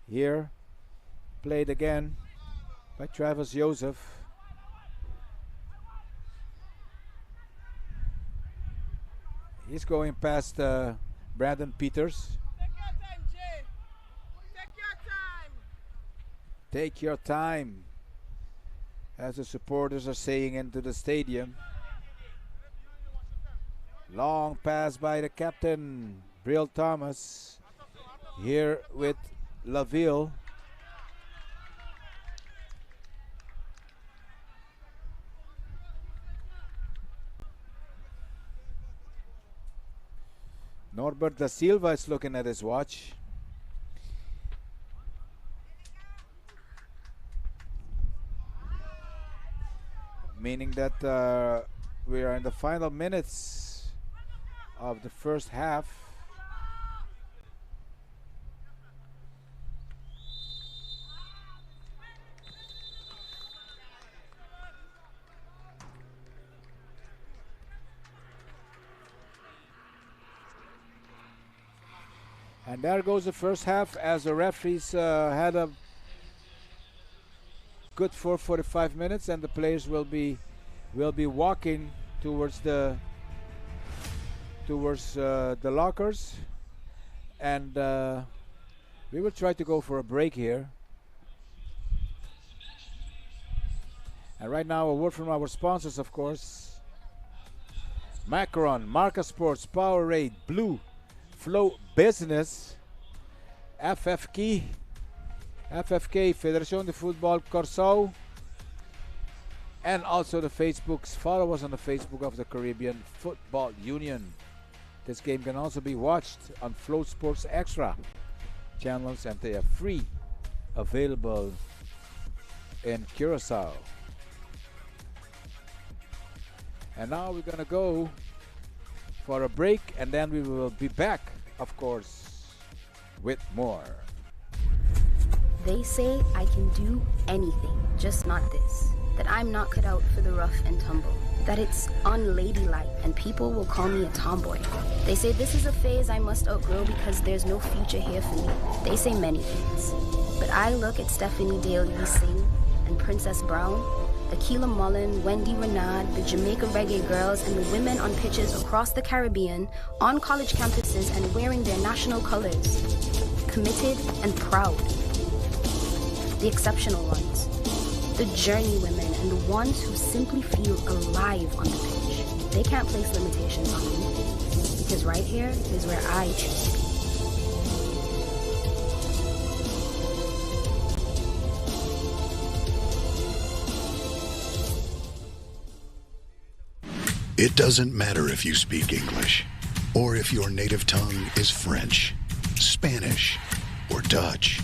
Here, played again by Travis Joseph. He's going past Brandon Peters. Take your time, as the supporters are saying into the stadium. Long pass by the captain, Brill Thomas. Here with Laville. Norbert da Silva is looking at his watch. Meaning that we are in the final minutes of the first half. And there goes the first half as the referees had a good 45 minutes, and the players will be walking towards the lockers, and we will try to go for a break here. And right now, a word from our sponsors, of course. Macron, Marca Sports, Powerade, Blue, Flow Business, FFK, Federación de Fútbol Curaçao, and also the Facebooks. Follow us on the Facebook of the Caribbean Football Union. This game can also be watched on Flow Sports Extra channels, and they are free, available in Curaçao. And now we're gonna go for a break, and then we will be back, of course, with more. They say I can do anything, just not this. That I'm not cut out for the rough and tumble. That it's unladylike and people will call me a tomboy. They say this is a phase I must outgrow because there's no future here for me. They say many things. But I look at Stephanie Dale Singh and Princess Brown, Akila Mullen, Wendy Renard, the Jamaica Reggae Girls, and the women on pitches across the Caribbean, on college campuses and wearing their national colors. Committed and proud. The exceptional ones. The journey women and the ones who simply feel alive on the pitch. They can't place limitations on me. Because right here is where I choose to be. It doesn't matter if you speak English, or if your native tongue is French, Spanish, or Dutch.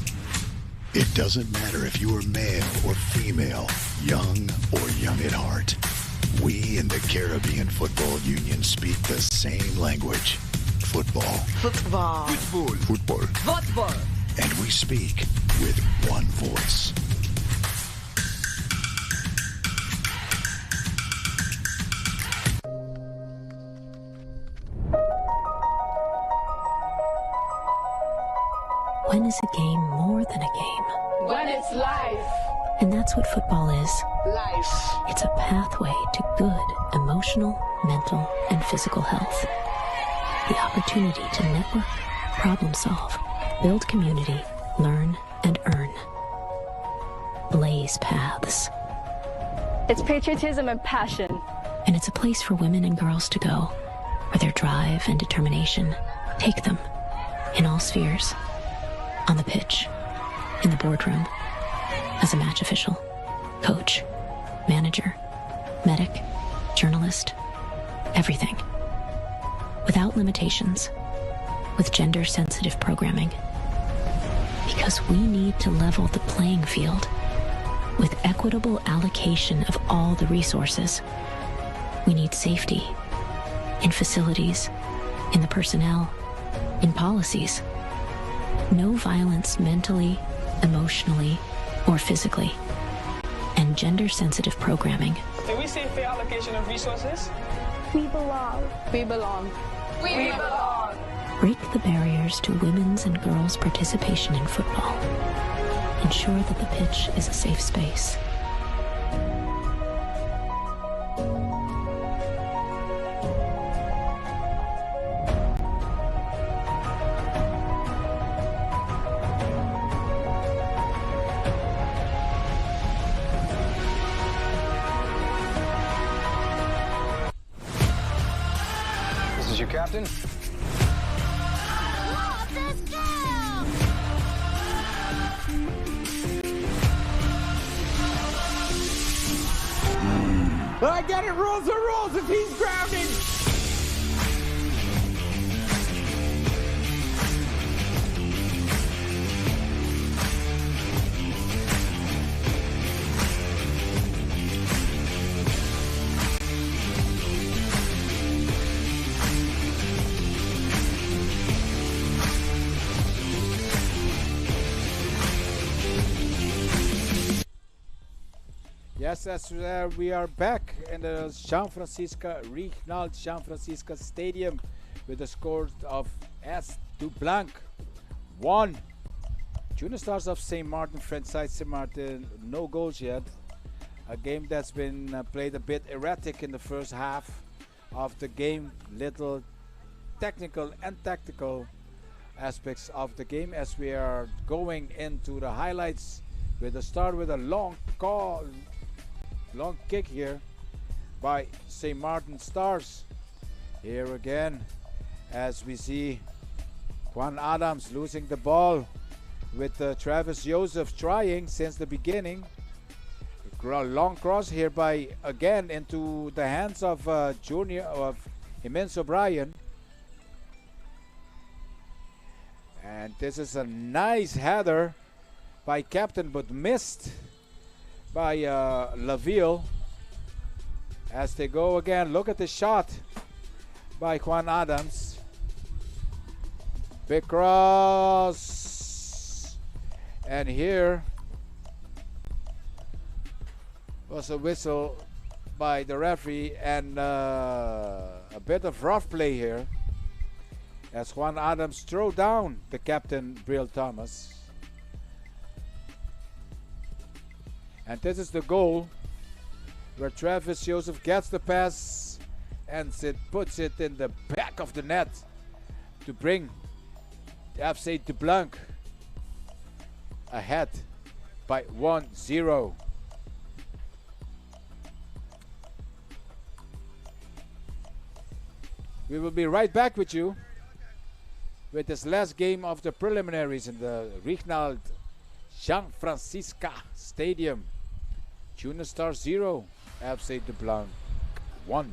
It doesn't matter if you are male or female, young or young at heart. We in the Caribbean Football Union speak the same language. Football. Football. Football. Football. Football. And we speak with one voice. When is a game more than a game? When it's life. And that's what football is. Life. It's a pathway to good emotional, mental, and physical health. The opportunity to network, problem solve, build community, learn, and earn. Blaze paths. It's patriotism and passion. And it's a place for women and girls to go, where their drive and determination take them in all spheres. On the pitch, in the boardroom, as a match official, coach, manager, medic, journalist, everything. Without limitations, with gender-sensitive programming. Because we need to level the playing field with equitable allocation of all the resources. We need safety in facilities, in the personnel, in policies. No violence mentally, emotionally, or physically. And gender-sensitive programming. Did we say fair allocation of resources? We belong. We belong. We belong. Break the barriers to women's and girls' participation in football. Ensure that the pitch is a safe space. Captain. I get it, rules are rules if he's grounded. Yes, we are back in the Rijnald Jean Francisca Stadium with the score of S. Dublanc 1. Junior Stars of St. Martin, French side St. Martin, no goals yet. A game that's been played a bit erratic in the first half of the game. Little technical and tactical aspects of the game as we are going into the highlights with a start with a long kick here by St. Martin Stars. Here again as we see Juan Adams losing the ball with Travis Joseph trying since the beginning. Long cross here by again into the hands of Jimenez O'Brien. And this is a nice header by Captain but missed by Laville as they go again. Look at the shot by Juan Adams. Big cross, and here was a whistle by the referee and a bit of rough play here as Juan Adams throw down the captain Brill Thomas. And this is the goal where Travis Joseph gets the pass and puts it in the back of the net to bring the FC Dublanc ahead by 1-0. We will be right back with you with this last game of the preliminaries in the Rijnald Jean Francisca Stadium. Junior Stars 0, FC Dublanc 1.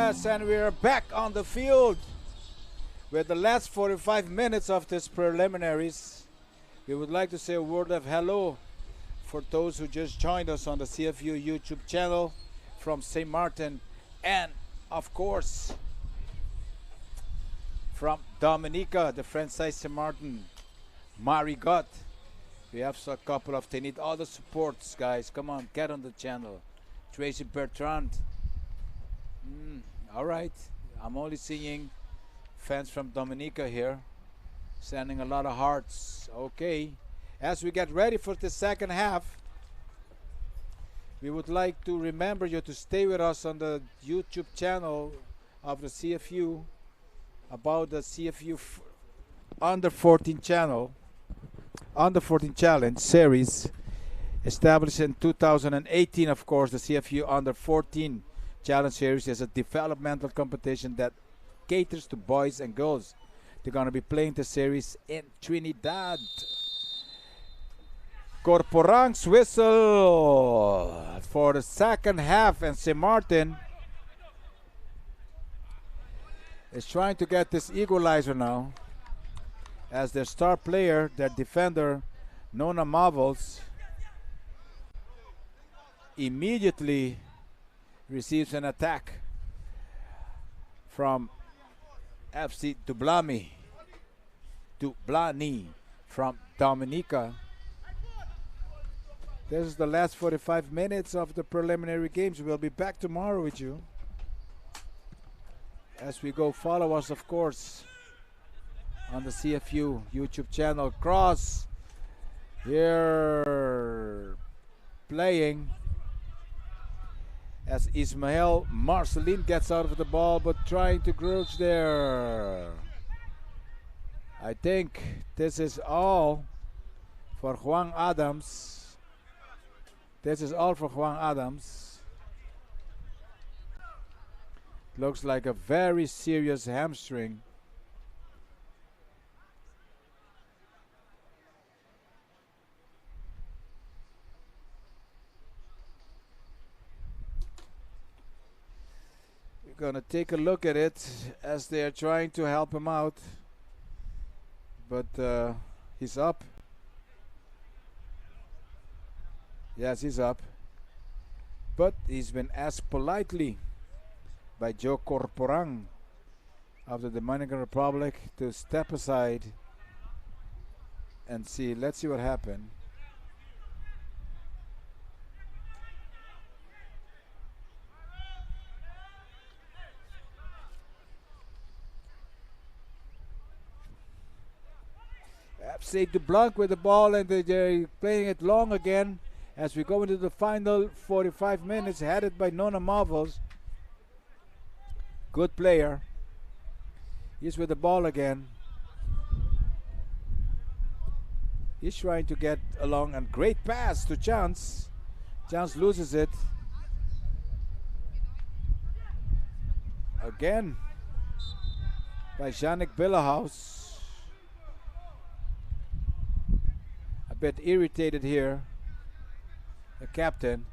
Yes, and we are back on the field with the last 45 minutes of this preliminaries. We would like to say a word of hello for those who just joined us on the CFU YouTube channel from St. Martin, and of course from Dominica, the French side St. Martin, Marigot. We have a couple of, they need all the supports, guys. Come on, get on the channel. Tracy Bertrand. All right, I'm only seeing fans from Dominica here, sending a lot of hearts. Okay, as we get ready for the second half, we would like to remember you to stay with us on the YouTube channel of the CFU about the CFU Under 14 channel, Under 14 Challenge series, established in 2018. Of course, the CFU Under 14 Challenge Series is a developmental competition that caters to boys and girls. They're going to be playing the series in Trinidad. Corporang's whistle for the second half, and St. Martin is trying to get this equalizer now, as their star player, their defender, Nona Marvels, immediately receives an attack from FC Dublanc from Dominica. This is the last 45 minutes of the preliminary games. We'll be back tomorrow with you. As we go, follow us, of course, on the CFU YouTube channel. Cross here playing as Ismael Marcelin gets out of the ball, but trying to crouch there. I think this is all for Juan Adams. This is all for Juan Adams. Looks like a very serious hamstring. Gonna take a look at it as they are trying to help him out, but he's up. Yes, he's up, but he's been asked politely by Joe Corporang of the Dominican Republic to step aside and see. Let's see what happened. FC Dublanc with the ball, and they're playing it long again as we go into the final 45 minutes, headed by Nona Marvels. Good player. He's with the ball again. He's trying to get along, and great pass to Chance. Chance loses it. Again by Yannick Billahaus. A bit irritated here, the captain.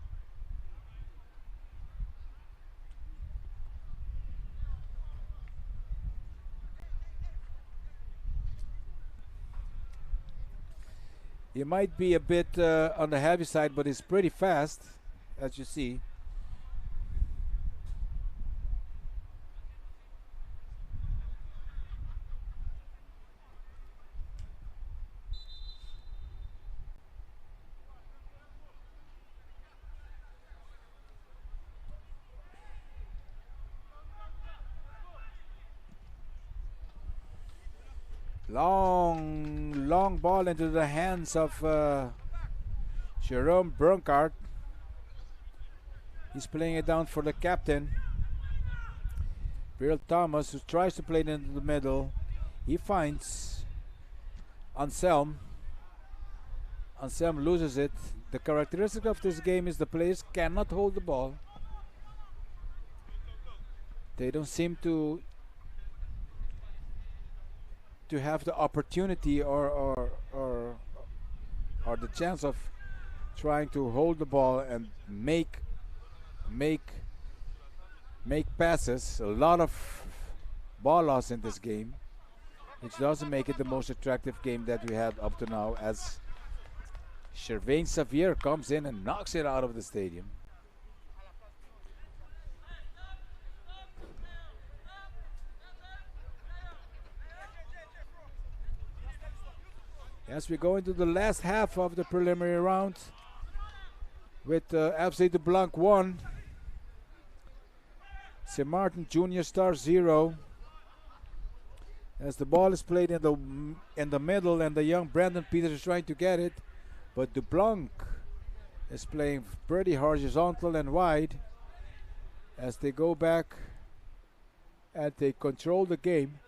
He might be a bit on the heavy side, but he's pretty fast, as you see. Long ball into the hands of Jerome Brunkart. He's playing it down for the captain, Beryl Thomas, who tries to play it into the middle. He finds Anselm. Anselm loses it. The characteristic of this game is the players cannot hold the ball. They don't seem to have the opportunity or the chance of trying to hold the ball and make make passes. A lot of ball loss in this game, which doesn't make it the most attractive game that we had up to now, as Shervain Xavier comes in and knocks it out of the stadium. As we go into the last half of the preliminary round with FC Dublanc 1, St. Martin Junior Star 0. As the ball is played in the middle, and the young Brandon Peters is trying to get it, but Dublanc is playing pretty horizontal and wide as they go back and they control the game.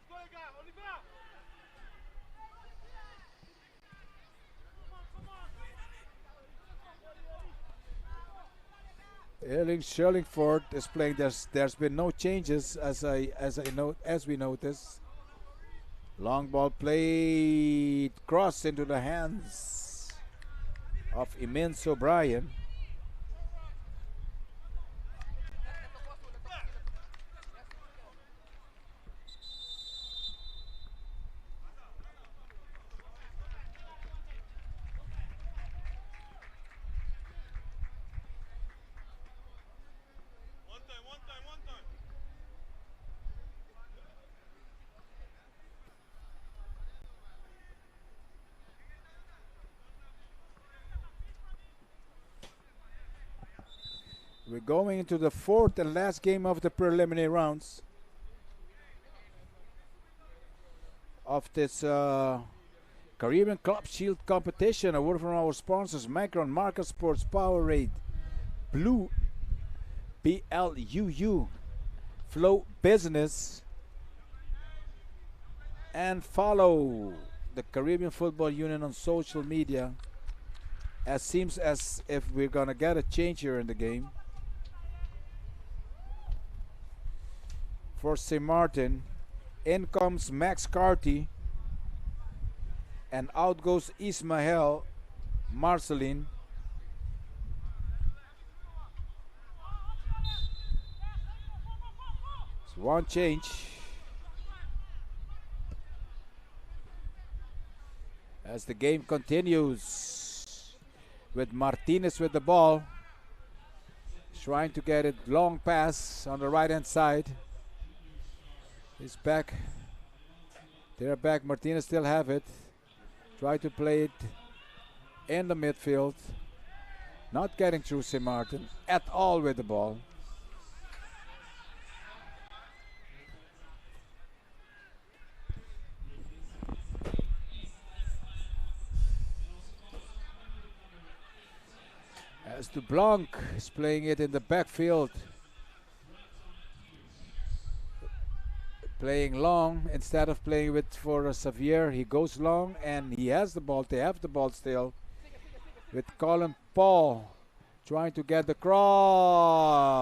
Erling Schellingford is playing. There's been no changes as we notice. Long ball played, cross into the hands of Immense O'Brien. We're going into the fourth and last game of the preliminary rounds of this Caribbean Club Shield competition. A word from our sponsors: Macron, Market Sports, Powerade, Blue, BLUU, Flow Business, and follow the Caribbean Football Union on social media, as seems as if we're gonna get a change here in the game. For St. Martin, in comes Max Carty, and out goes Ismael Marcelin. It's one change. As the game continues with Martinez with the ball, trying to get it long pass on the right hand side. He's back. They're back. Martinez still have it. Try to play it in the midfield. Not getting through St. Martin at all with the ball. As Dublanc is playing it in the backfield. Playing long instead of playing with for Xavier. He goes long and he has the ball. They have the ball still with Colin Paul trying to get the cross,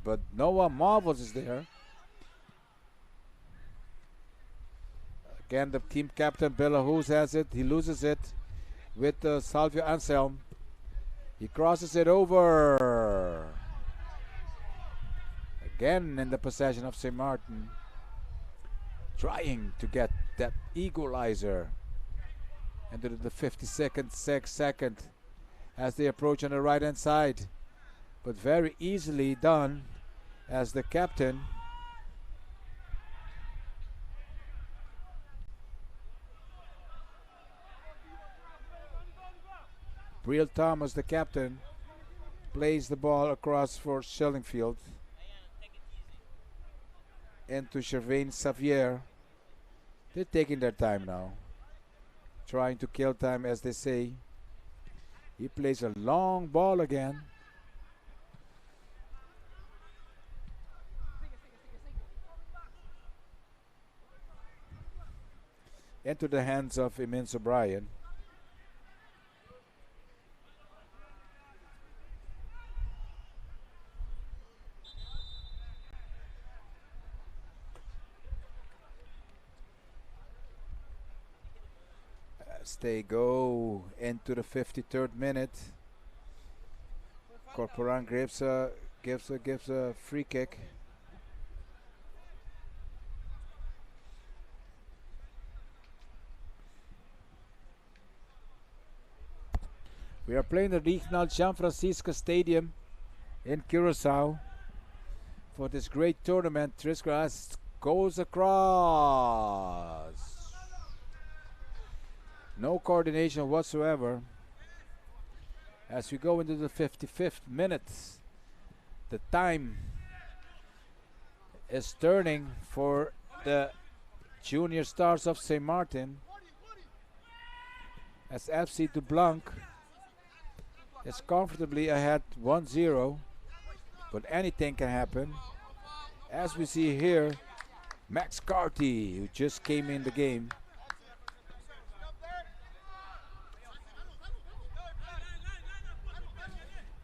but Noah Marvels is there. Again, the team captain Bellahus has it. He loses it with Salvio Anselm. He crosses it over. Again in the possession of St. Martin, trying to get that equalizer into the 52nd second as they approach on the right hand side, but very easily done as the captain Briel Thomas, the captain, plays the ball across for Schellingfield into Shervain Xavier. They're taking their time now, trying to kill time, as they say. He plays a long ball again. Into the hands of Immense O'Brien. As they go into the 53rd minute, Corporan gives a free kick. We are playing the Regional Jean Francisco Stadium in Curacao for this great tournament. Trisgrass goes across. No coordination whatsoever. As we go into the 55th minute, the time is turning for the Junior Stars of St. Martin, as FC Dublanc is comfortably ahead 1-0, but anything can happen. As we see here, Max Carty, who just came in the game.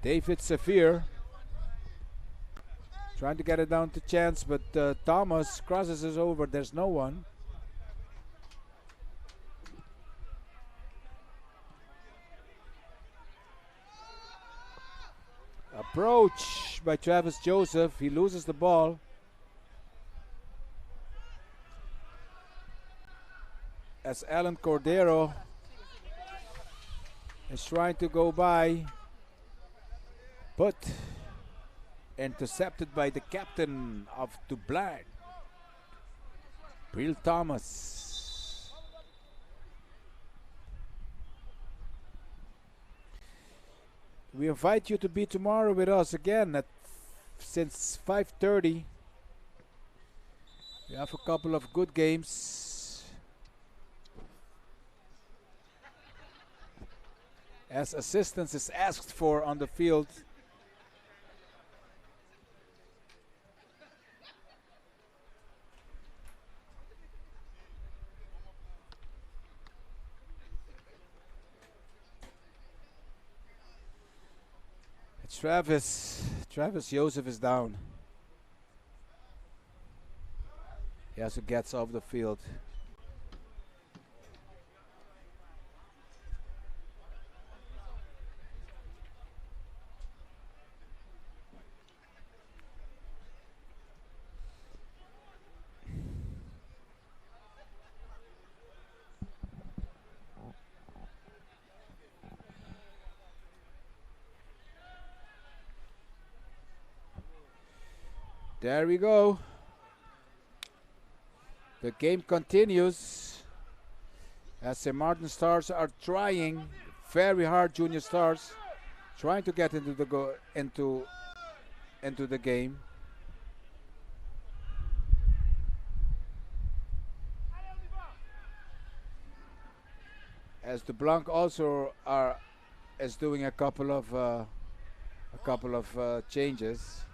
David Safir trying to get it down to Chance, but Thomas crosses it over. There's no one. Approach by Travis Joseph. He loses the ball. As Alan Cordero is trying to go by, but intercepted by the captain of Dublanc, Bril Thomas. We invite you to be tomorrow with us again since 5:30. We have a couple of good games. As assistance is asked for on the field. Travis Joseph is down. He also gets off the field. There we go. The game continues as St. Martin Stars are trying very hard. Junior Stars trying to get into the game. As Dublanc also is doing a couple of changes.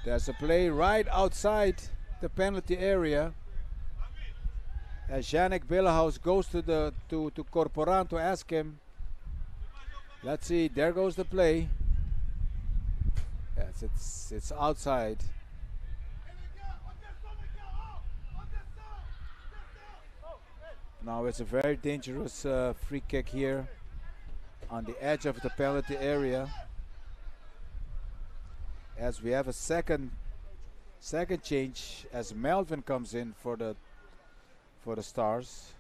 There's a play right outside the penalty area. As Yannick Billehaus goes to Corporan to ask him. Let's see, there goes the play. Yes, it's outside. Now it's a very dangerous free kick here on the edge of the penalty area. As we have a second change as Melvin comes in for the Stars.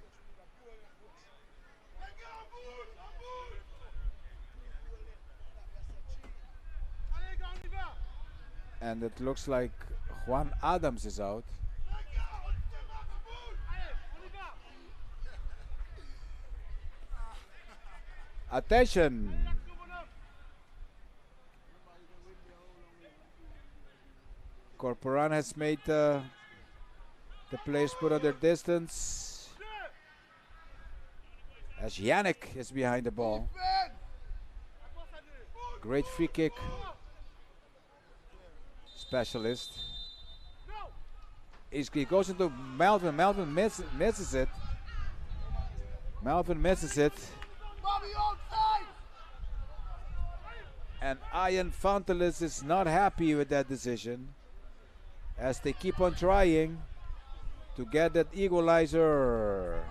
And it looks like Juan Adams is out. Attention! Corporan has made the players put on their distance. As Yannick is behind the ball. Great free kick. Specialist. He goes into Melvin. Melvin misses it. Melvin misses it. And Ian Fontelis is not happy with that decision. As they keep on trying. to get that equalizer.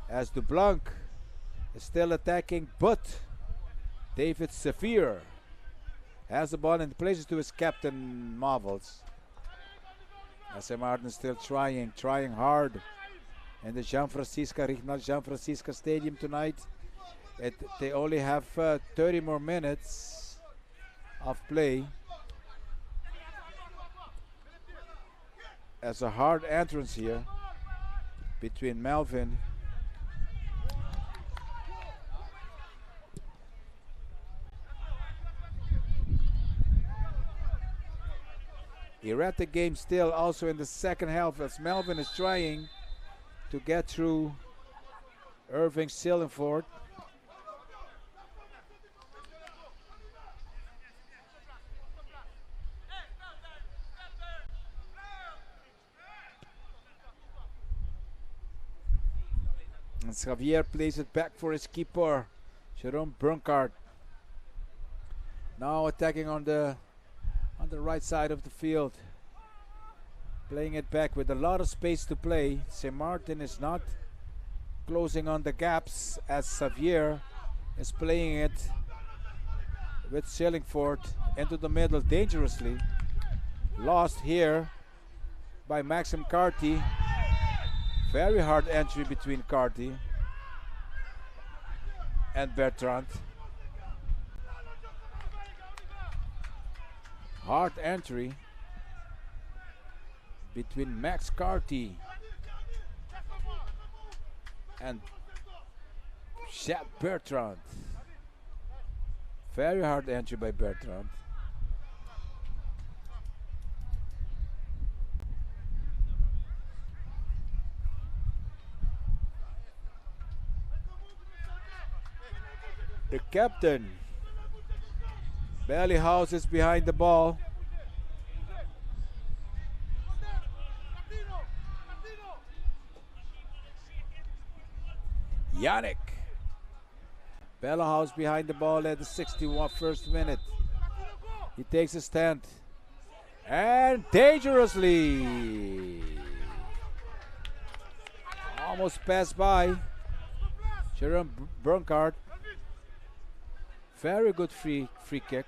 As Dublanc is still attacking, but David Sevier has the ball and places to his captain Marvels. SM Martin is still trying hard in the Regional Jean Francisca Stadium tonight. They only have 30 more minutes of play. As a hard entrance here between Melvin erratic game still also in the second half as Melvin is trying to get through Irving Sillenford. And Xavier plays it back for his keeper, Jerome Brunkart. Now attacking on the right side of the field. Playing it back with a lot of space to play. St. Martin is not closing on the gaps as Xavier is playing it with Shillingford into the middle dangerously. Lost here by Maxim Carty. Very hard entry between Carty and Bertrand. Hard entry between Max Carty and Shep Bertrand. Very hard entry by Bertrand. The captain Bellyhouse is behind the ball. Yannick Bellyhouse behind the ball at the 61st minute. He takes a stand and dangerously almost passed by Jerome Brunkart. Very good free kick.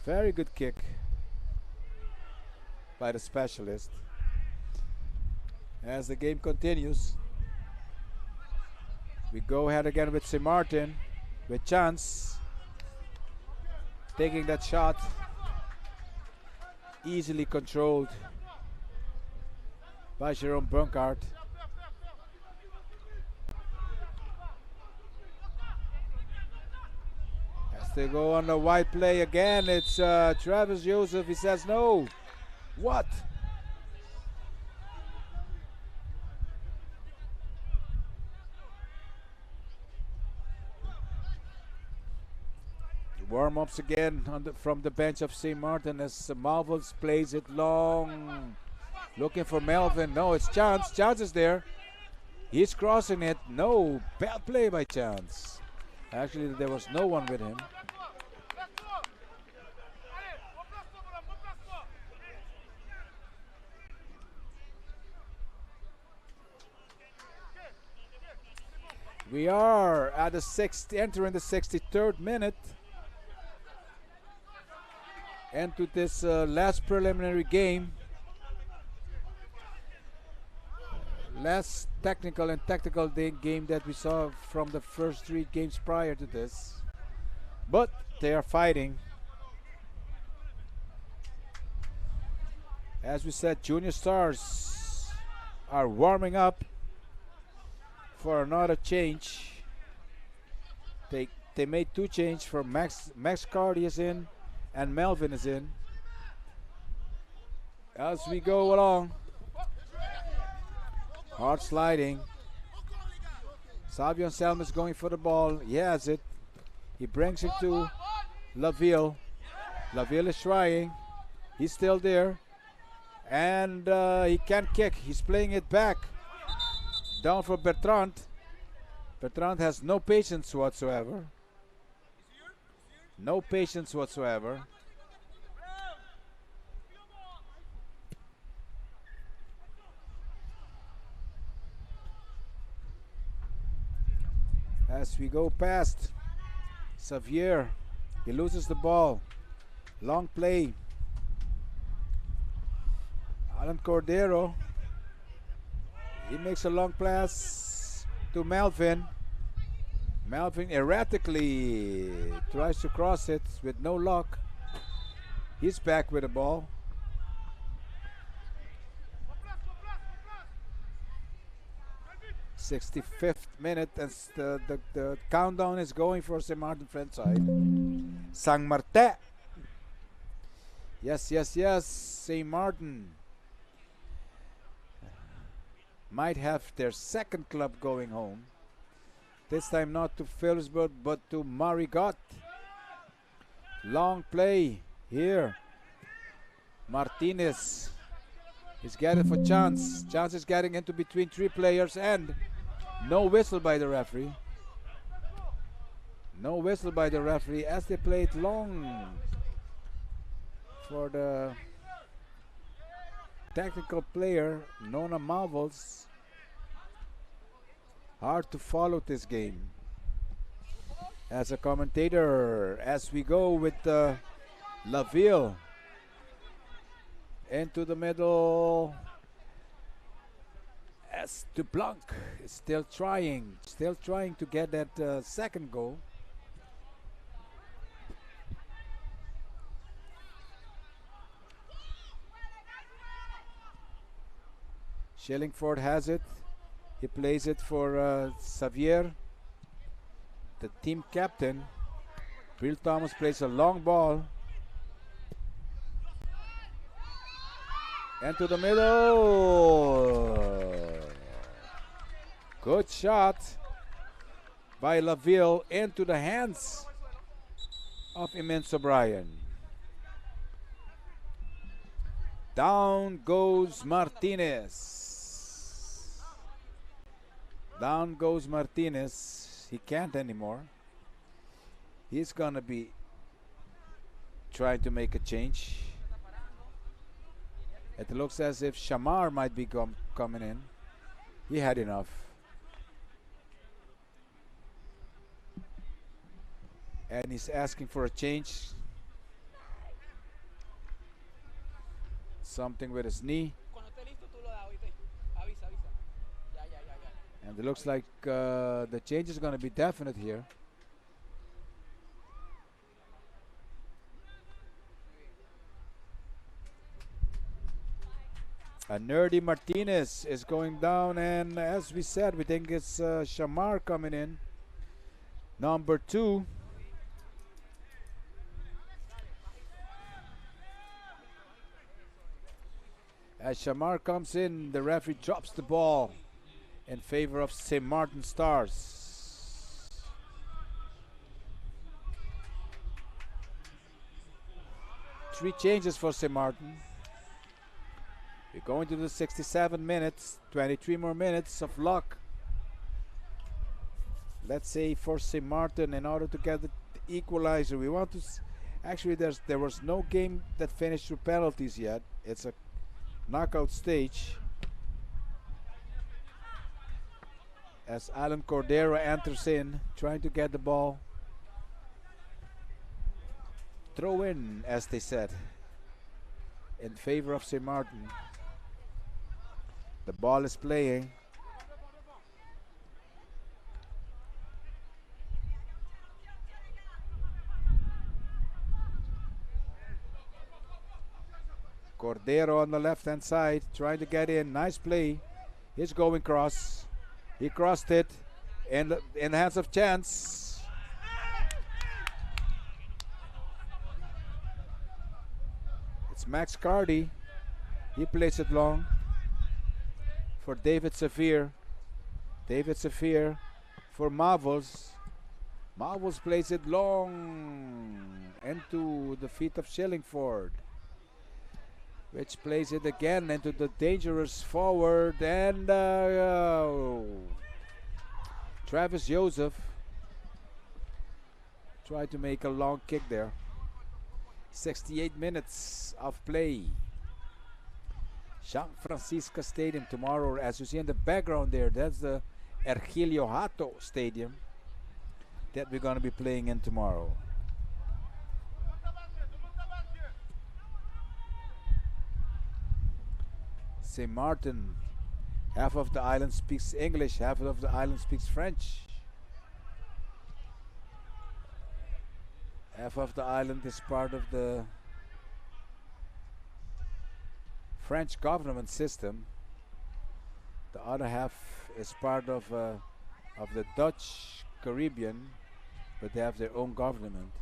Very good kick by the specialist. As the game continues, we go ahead again with St. Martin with Chance taking that shot, easily controlled by Jerome Brunkart. They go on a wide play again. It's Travis Joseph. He says no. What? Warm-ups again from the bench of St. Martin as Marvels plays it long. Looking for Melvin. No, it's Chance. Chance is there. He's crossing it. No. Bad play by Chance. Actually, there was no one with him. We are at the entering the 63rd minute into this last preliminary game. Last technical and tactical game that we saw from the first 3 games prior to this. But they are fighting. As we said, Junior Stars are warming up for another change. They made 2 changes for Max Carty is in and Melvin is in. As we go along, hard sliding. Savion Selm is going for the ball. He has it. He brings it to Laville. Laville is trying. He's still there. And he can't kick. He's playing it back. Down for Bertrand. Bertrand has no patience whatsoever. No patience whatsoever. As we go past Xavier, he loses the ball. Long play. Alan Cordero, he makes a long pass to Melvin. Melvin erratically tries to cross it with no luck. He's back with the ball. '65th minute, and the countdown is going for St. Martin friend side. Saint Martin. Yes, yes, yes. St. Martin might have their second club going home. This time not to Phillipsburg, but to Marigot. Long play here. Martinez is getting for Chance. Chance is getting into between three players, and no whistle by the referee. No whistle by the referee as they played long for the technical player, Nona Marvels. Hard to follow this game. As a commentator, as we go with Laville into the middle, as Dublanc is still trying to get that second goal. Shillingford has it. He plays it for Xavier, the team captain. Bill Thomas plays a long ball. And to the middle. Good shot by Laville into the hands of Immense O'Brien. Down goes Martinez. Down goes Martinez. He can't anymore. He's gonna be trying to make a change. It looks as if Shamar might be coming in. He had enough. And he's asking for a change. Something with his knee. And it looks like the change is going to be definite here. Nerdy Martinez is going down, and as we said, we think it's Shamar coming in. Number 2. As Shamar comes in, the referee drops the ball in favor of St. Martin Stars. Three changes for St. Martin. We're going to the 67 minutes, 23 more minutes of luck. Let's say for St. Martin, in order to get the equalizer, we want to actually there was no game that finished through penalties yet. It's a knockout stage. As Alan Cordero enters in, trying to get the ball. Throw in, as they said, in favor of St. Martin. The ball is playing. Cordero on the left-hand side, trying to get in. Nice play. He's going cross. He crossed it in the hands of Chance. It's Max Cardy. He plays it long for David Saphir. David Saphir for Marvels. Marvels plays it long into the feet of Shillingford, which plays it again into the dangerous forward, and Travis Joseph tried to make a long kick there. 68 minutes of play. Jean Francisca Stadium tomorrow, as you see in the background there, that's the Ergilio Hato Stadium. that we're going to be playing in tomorrow. St. Martin, half of the island speaks English, half of the island speaks French. Half of the island is part of the French government system. The other half is part of the Dutch Caribbean, but they have their own government.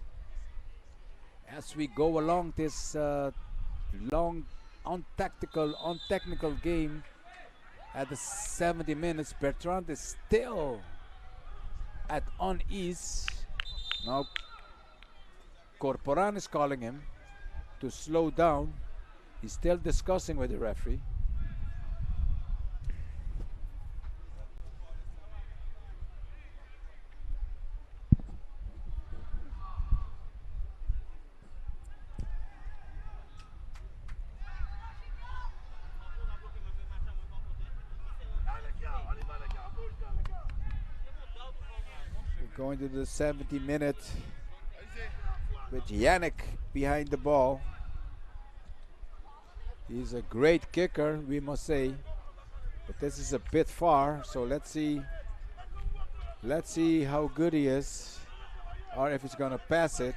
As we go along this long, untechnical game at the 70 minutes, Bertrand is still at unease. Now Corporan is calling him to slow down. He's still discussing with the referee. We're going to the 70-minute with Yannick behind the ball. He's a great kicker, we must say, but this is a bit far, so let's see how good he is, or if he's gonna pass it,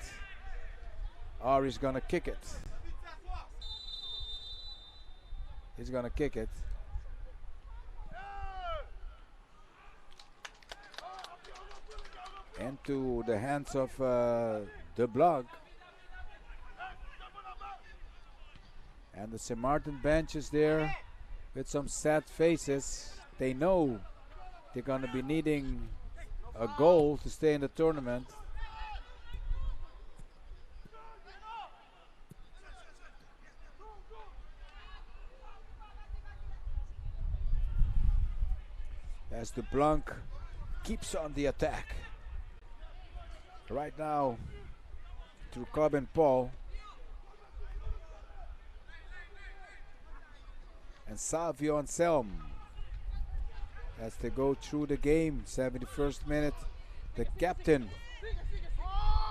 or he's gonna kick it. He's gonna kick it. Into the hands of Dublanc. And the St. Martin bench is there with some sad faces. They know they're going to be needing a goal to stay in the tournament. As Dublanc keeps on the attack. Right now, through Cobb and Paul. And Savio Anselm as they go through the game. 71st minute, the captain,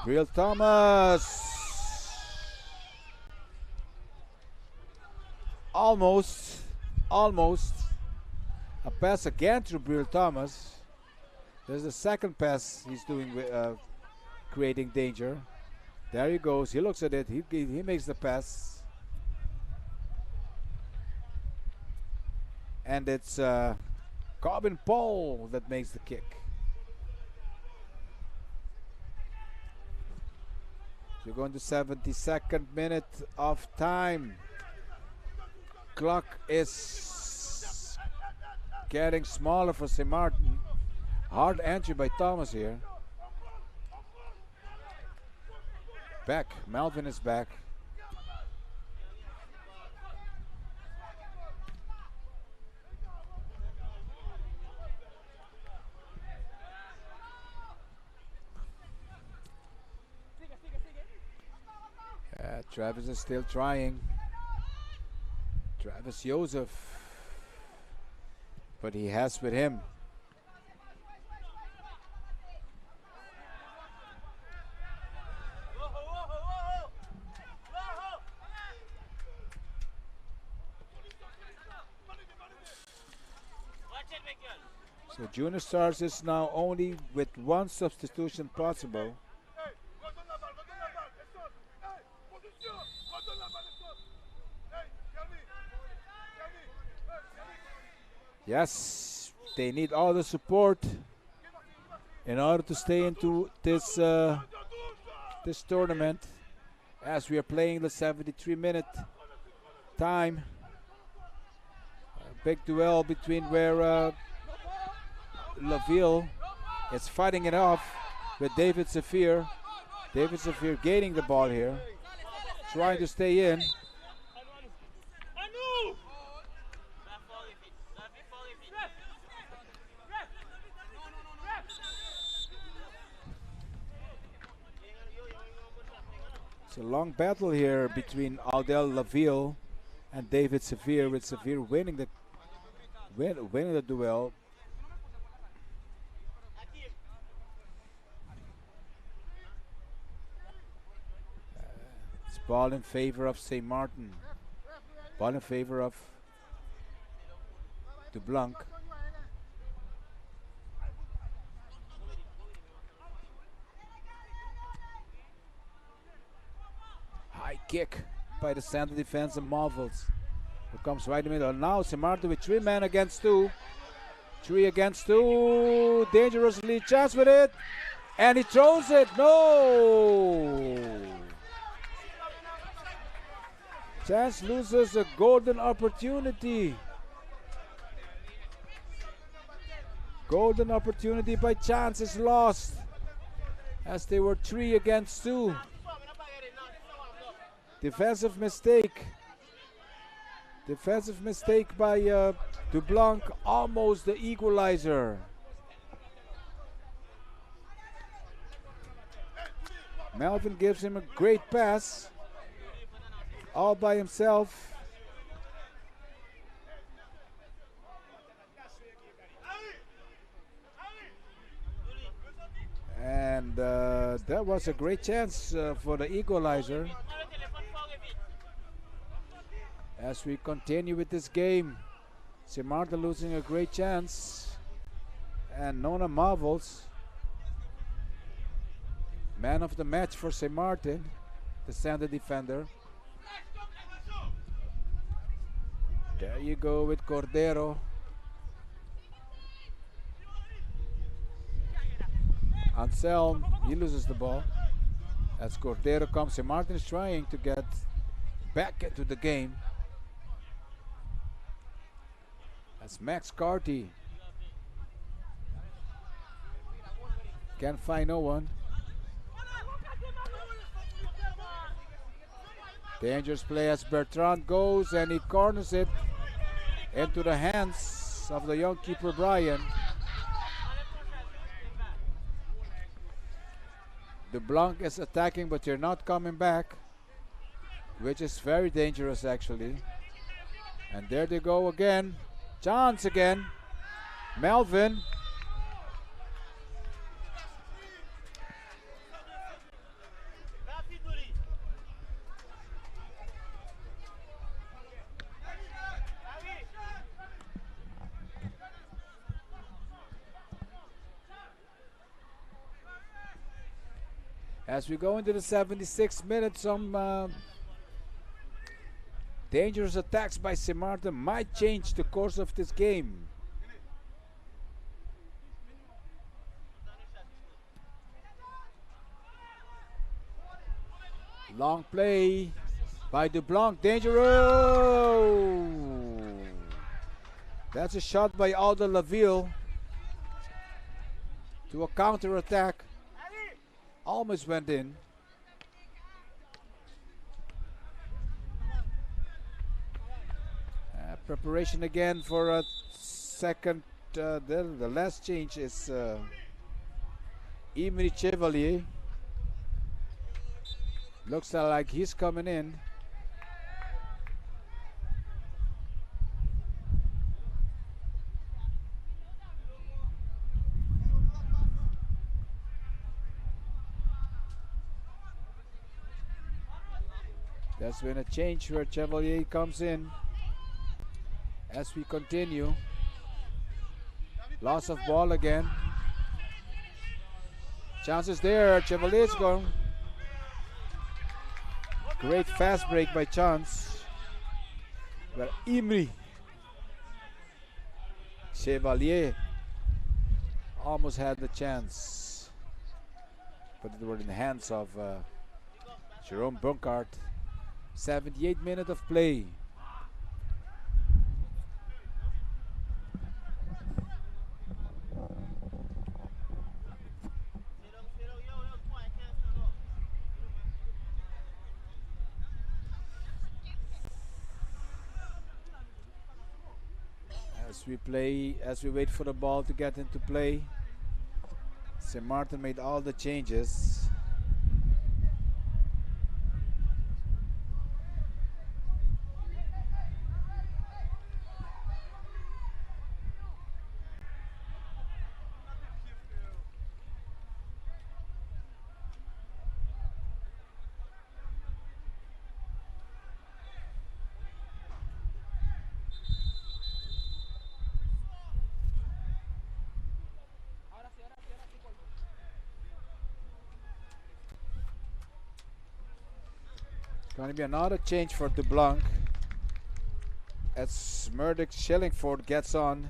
Brill Thomas. Almost. A pass again to Brill Thomas. There's a second pass he's doing with creating danger. There he goes. He looks at it. He makes the pass. And it's Cobb Paul that makes the kick. We're going to 72nd minute of time. Clock is getting smaller for St. Martin. Hard entry by Thomas here. Back, Melvin is back. Travis is still trying. Travis Joseph. But he has with him. So Junior Stars is now only with one substitution possible. Yes, they need all the support in order to stay into this this tournament, as we are playing the 73-minute time. A big duel between where Laville is fighting it off with David Zafir. David Zafir gaining the ball here, trying to stay in. It's a long battle here between Aldel Laville and David Zafir, with Zafir winning the duel. Ball in favor of St. Martin. Ball in favor of Dublanc. High kick by the center defense and Marvels. Who comes right in the middle. Now St. Martin with 3 men against 2. 3 against 2. Dangerously chance with it. And he throws it. No! Chance loses a golden opportunity. Golden opportunity by Chance is lost. As they were 3 against 2. Defensive mistake. Defensive mistake by Dublanc, almost the equalizer. Melvin gives him a great pass, all by himself. And that was a great chance for the equalizer. As we continue with this game, St. Martin losing a great chance. And Nona Marvels, man of the match for St. Martin, the center defender. There you go with Cordero. Anselm, he loses the ball. As Cordero comes, St. Martin is trying to get back into the game. That's Max Carty. Can't find no one. Dangerous play as Bertrand goes and he corners it into the hands of the young keeper Brian. Dublanc is attacking, but they're not coming back, which is very dangerous actually. And there they go again. Chance again. Melvin. As we go into the 76th minute, some dangerous attacks by St. Martin might change the course of this game. Long play by Dublanc, dangerous! That's a shot by Aldo Laville to a counter attack. Almost went in. Preparation again for a second. The last change is Emery Chevalier. Looks like he's coming in. That's been a change where Chevalier comes in. As we continue, loss of ball again. Chances there. Chevalier's going. Great fast break by Chance. But Emery Chevalier almost had the chance, but it was in the hands of Jerome Bunkart. 78 minutes of play. As we wait for the ball to get into play, St. Martin made all the changes. Going to be another change for Dublanc as Murdoch Shillingford gets on,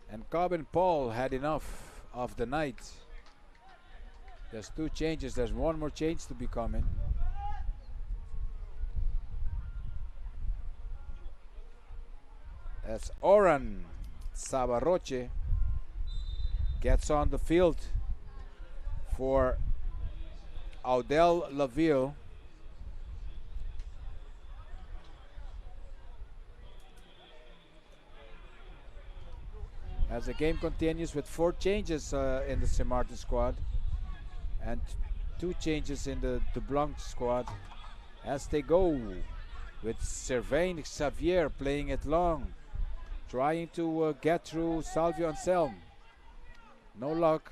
and Cobbin Paul had enough of the night. There's 2 changes. There's 1 more change to be coming. As Oran Sabaroche gets on the field for Audel Laville. As the game continues with 4 changes in the St. Martin squad and 2 changes in the Dublanc squad, as they go with Servain Xavier playing it long, trying to get through Salvio Anselm. No luck,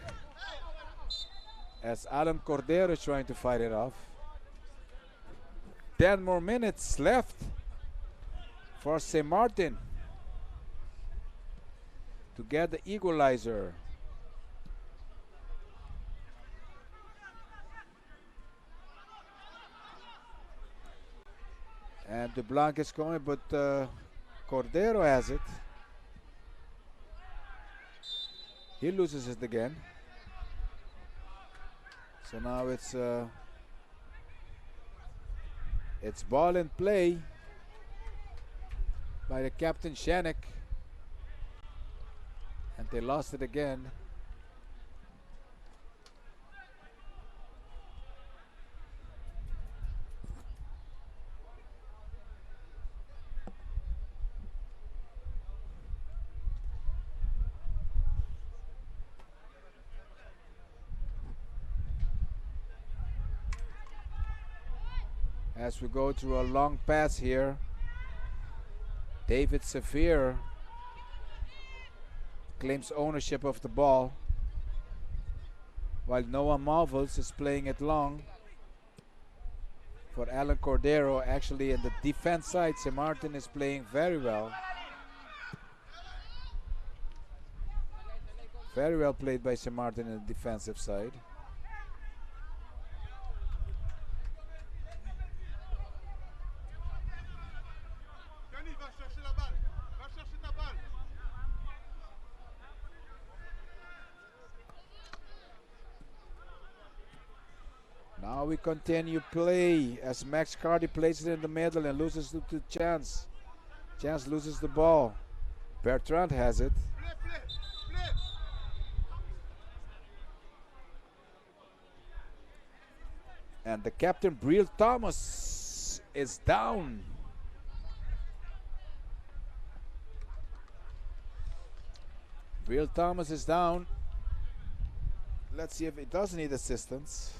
as Alan Cordero is trying to fight it off. 10 more minutes left for St. Martin to get the equalizer. And Dublanc is going, but Cordero has it. He loses it again. So now it's ball in play by the captain Shanek. And they lost it again. As we go through a long pass here, David Saphir claims ownership of the ball, while Noah Marvels is playing it long for Alan Cordero. Actually, in the defense side, St. Martin is playing very well. Very well played by St. Martin in the defensive side. Now we continue play as Max Carty plays it in the middle and loses to Chance. Chance loses the ball. Bertrand has it. And the captain, Briel Thomas, is down. Briel Thomas is down. Let's see if he does need assistance.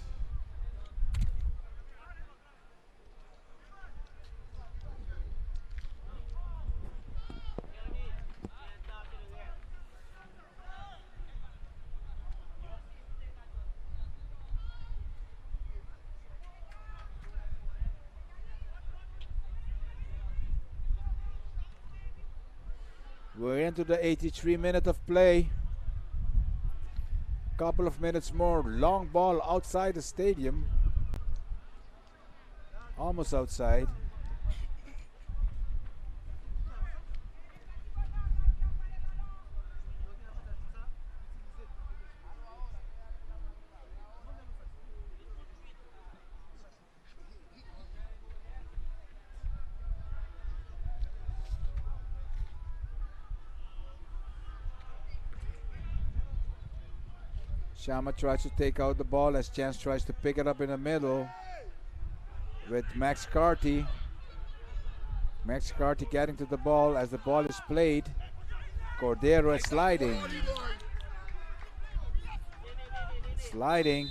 We're into the 83 minute of play. Couple of minutes more. Long ball outside the stadium. Almost outside. Shama tries to take out the ball as Chance tries to pick it up in the middle with Max Carty. Max Carty getting to the ball as the ball is played. Cordero is sliding. Sliding.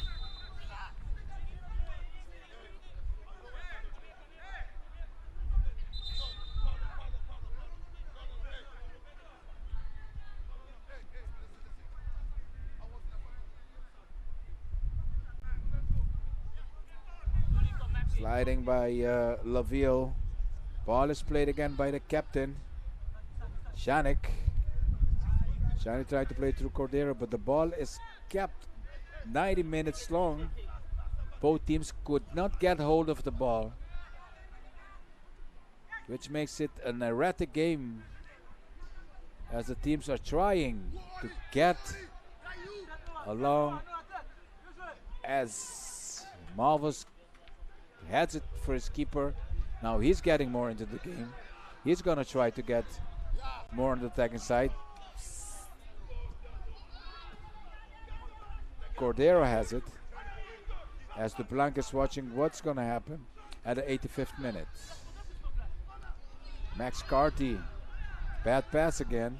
Sliding by Laville. Ball is played again by the captain, Shanek. Shanek tried to play through Cordero, but the ball is kept 90 minutes long. Both teams could not get hold of the ball. which makes it an erratic game as the teams are trying to get along. As Malvus heads it for his keeper. Now he's getting more into the game. He's going to try to get more on the attacking side. Cordero has it. As Dublanc is watching what's going to happen at the 85th minute. Max Carty. Bad pass again.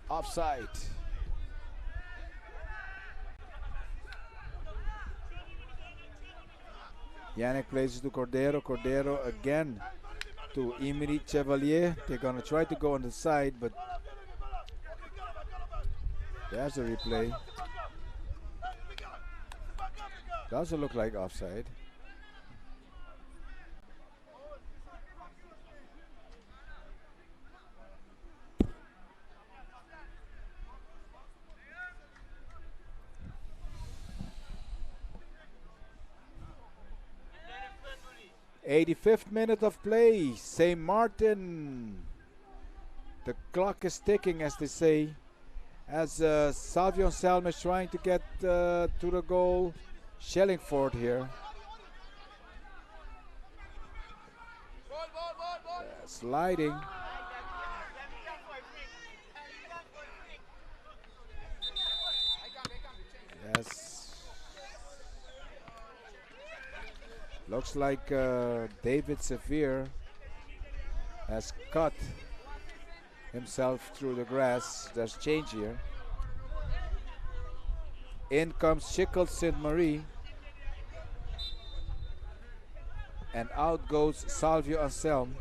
Offside. Yannick plays it to Cordero. Cordero again to Emery Chevalier. They're going to try to go on the side, but there's a replay. Doesn't look like offside. '85th minute of play. St. Martin. The clock is ticking, as they say, as Salvio Anselmo is trying to get to the goal. Schellingford here. Sliding. Yes. Looks like David Severe has cut himself through the grass. There's change here. In comes Chicle St. Marie. And out goes Salvio Anselmo.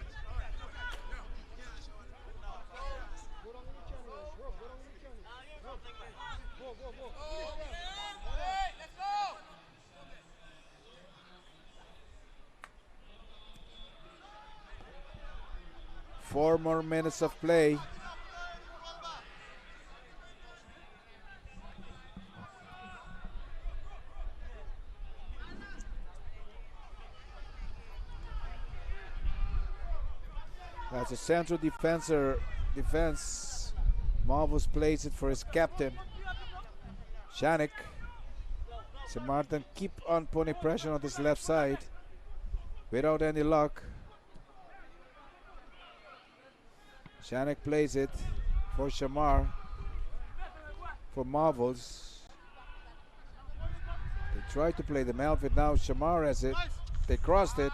Four more minutes of play. As a central defense, Malvus plays it for his captain, Shanik. St. Martin keep on putting pressure on this left side without any luck. Shanik plays it for Shamar, for Marvels. They try to play the Malvin, now Shamar has it. They crossed it.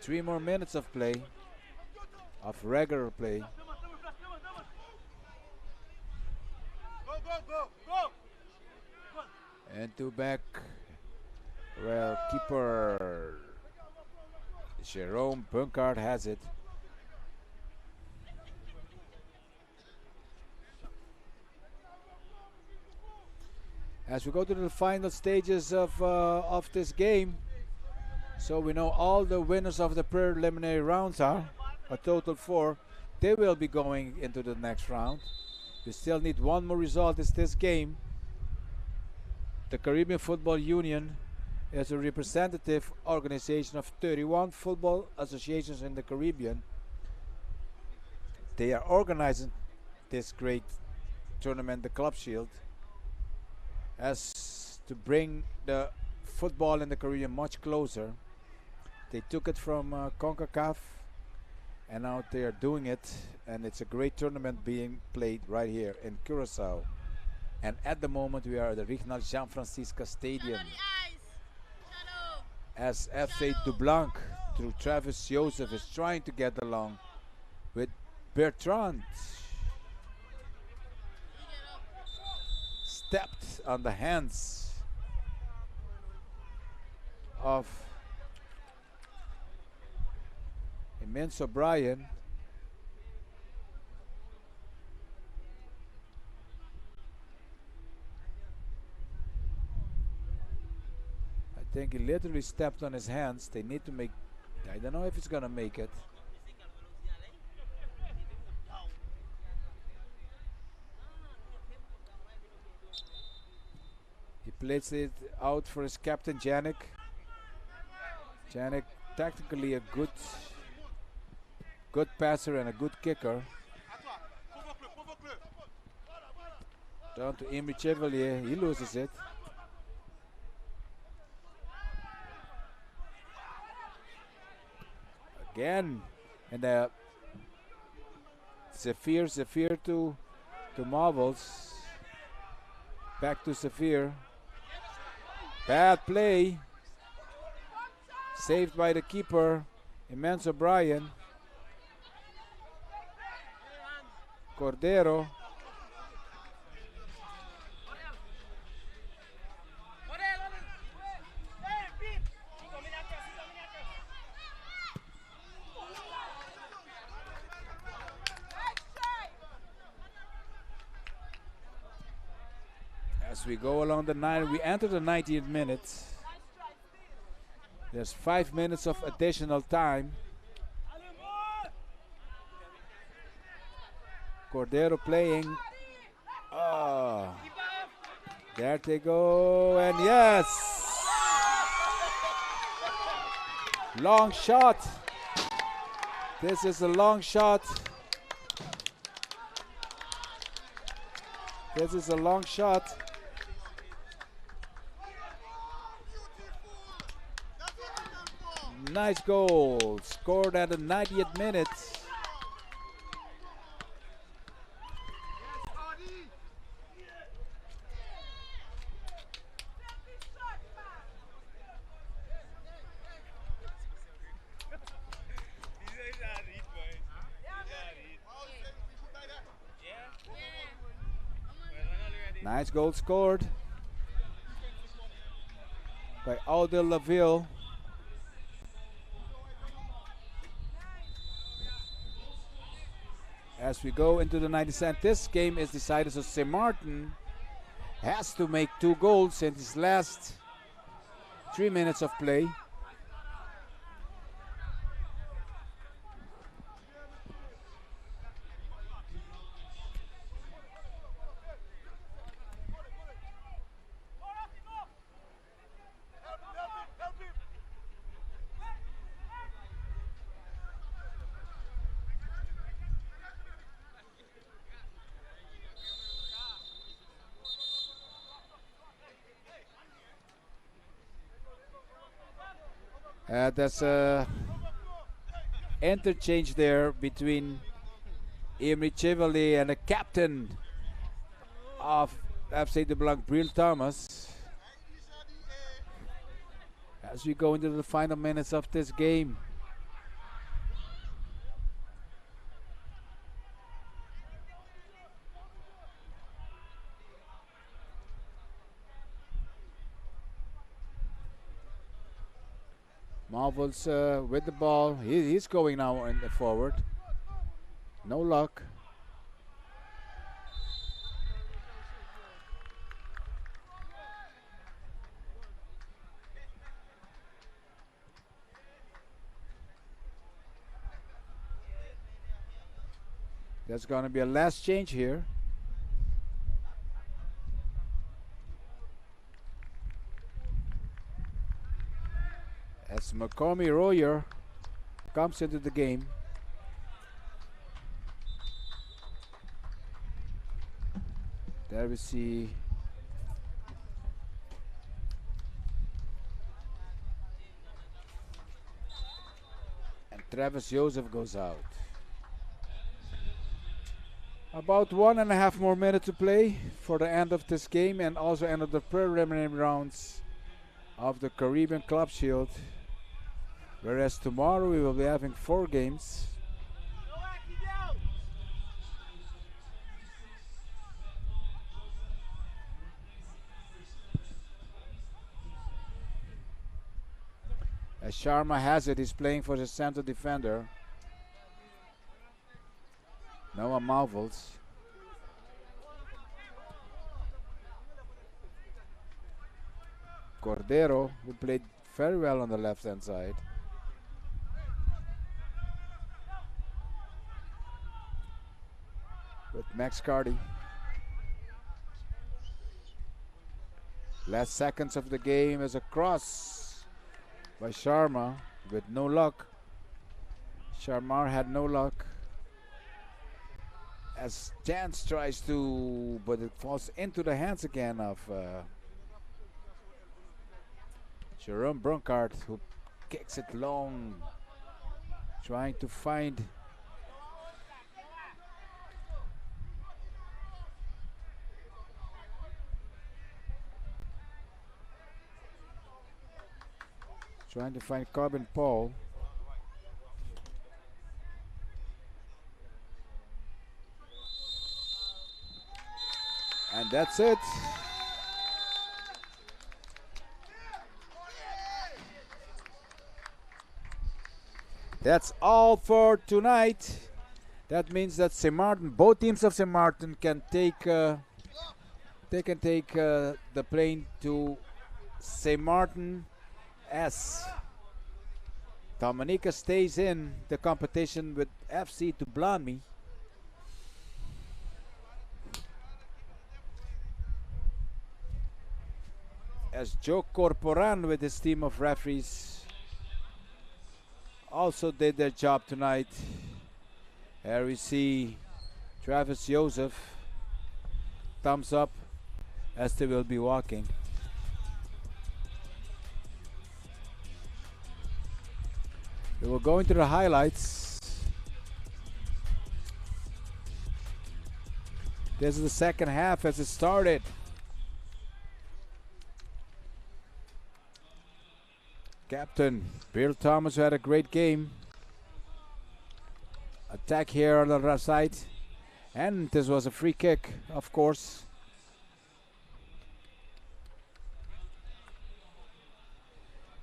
3 more minutes of play, of regular play. And two back, where keeper Jerome Bunkard has it. As we go to the final stages of this game, so we know all the winners of the preliminary rounds are, a total 4. They will be going into the next round. We still need one more result. Is this game. The Caribbean Football Union is a representative organization of 31 football associations in the Caribbean. They are organizing this great tournament, the Club Shield, as to bring the football in the Caribbean much closer. They took it from CONCACAF, and now they are doing it, and it's a great tournament being played right here in Curaçao. And at the moment we are at the Regional Jean Francisca Stadium, as FC Dublanc through Travis Joseph is trying to get along with Bertrand. Stepped on the hands of Immense O'Brien. I think he literally stepped on his hands. They need to make, I don't know if he's gonna make it. He plays it out for his captain, Janik. Janik, tactically a good passer and a good kicker. Down to Imri Chevalier, he loses it. Again, and Zephyr to Marvels. Back to Zephyr. Bad play. Saved by the keeper, Immense O'Brien. Cordero. As we go along the nine, we enter the 90th minute. There's 5 minutes of additional time. Cordero playing. Oh, there they go, and yes! Long shot. This is a long shot. This is a long shot. Nice goal, scored at the 90th minute. Nice goal scored by Aldel Laville. As we go into the 90th, this game is decided, so St. Martin has to make 2 goals in his last 3 minutes of play. There's a interchange there between Imri Chevalier and the captain of FC Dublanc, Bril Thomas. As we go into the final minutes of this game. Marvels with the ball. He's going now in the forward. No luck. There's going to be a last change here. As McCormy Royer comes into the game. There we see and Travis Joseph goes out. About 1.5 more minutes to play for the end of this game and also end of the preliminary rounds of the Caribbean Club Shield. Whereas tomorrow we will be having 4 games. As Sharma has it, he's playing for the center defender. Noah Marvels. Cordero, who played very well on the left hand side. With Max Carty. Last seconds of the game is a cross by Sharma with no luck. Sharma had no luck. As Chance tries to, but it falls into the hands again of Jerome Bronkart, who kicks it long, trying to find Corbin Paul. And that's it. That's all for tonight. That means that St. Martin, both teams of St. Martin can take the plane to St. Martin as Dominica stays in the competition with FC Dublanc. As Joe Corporan with his team of referees also did their job tonight. Here we see Travis Joseph, thumbs up as they will be walking. We will go into the highlights. This is the second half as it started. Captain Bill Thomas, who had a great game. Attack here on the right side. And this was a free kick, of course.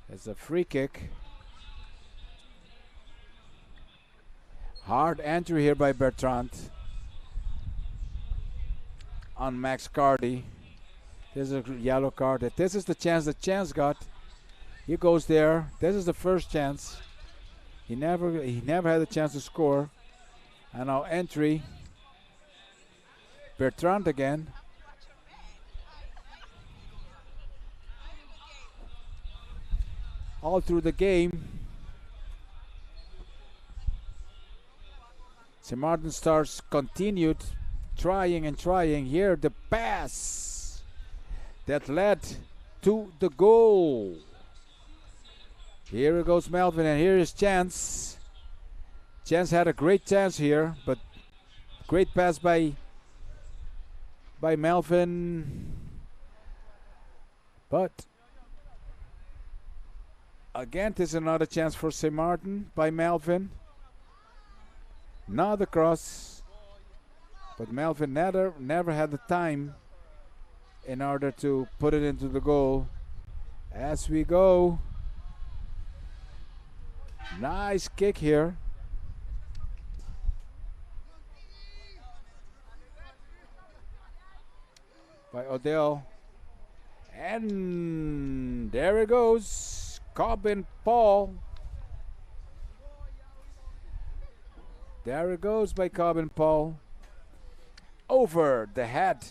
It's a free kick. Hard entry here by Bertrand on Max Cardy. This is a yellow card. This is the chance that Chance got. He goes there. This is the first chance. He never had a chance to score. And now entry. Bertrand again. All through the game. St. Martin Stars continued trying and trying. Here the pass that led to the goal. Here goes Melvin, and here is Chance. Chance had a great chance here, but great pass by Melvin. But again, this is another chance for St. Martin by Melvin. Now the cross, but Melvin never had the time in order to put it into the goal. As we go. Nice kick here. By Odell. And there it goes. Corbin Paul. There it goes by Corbin Paul. Over the head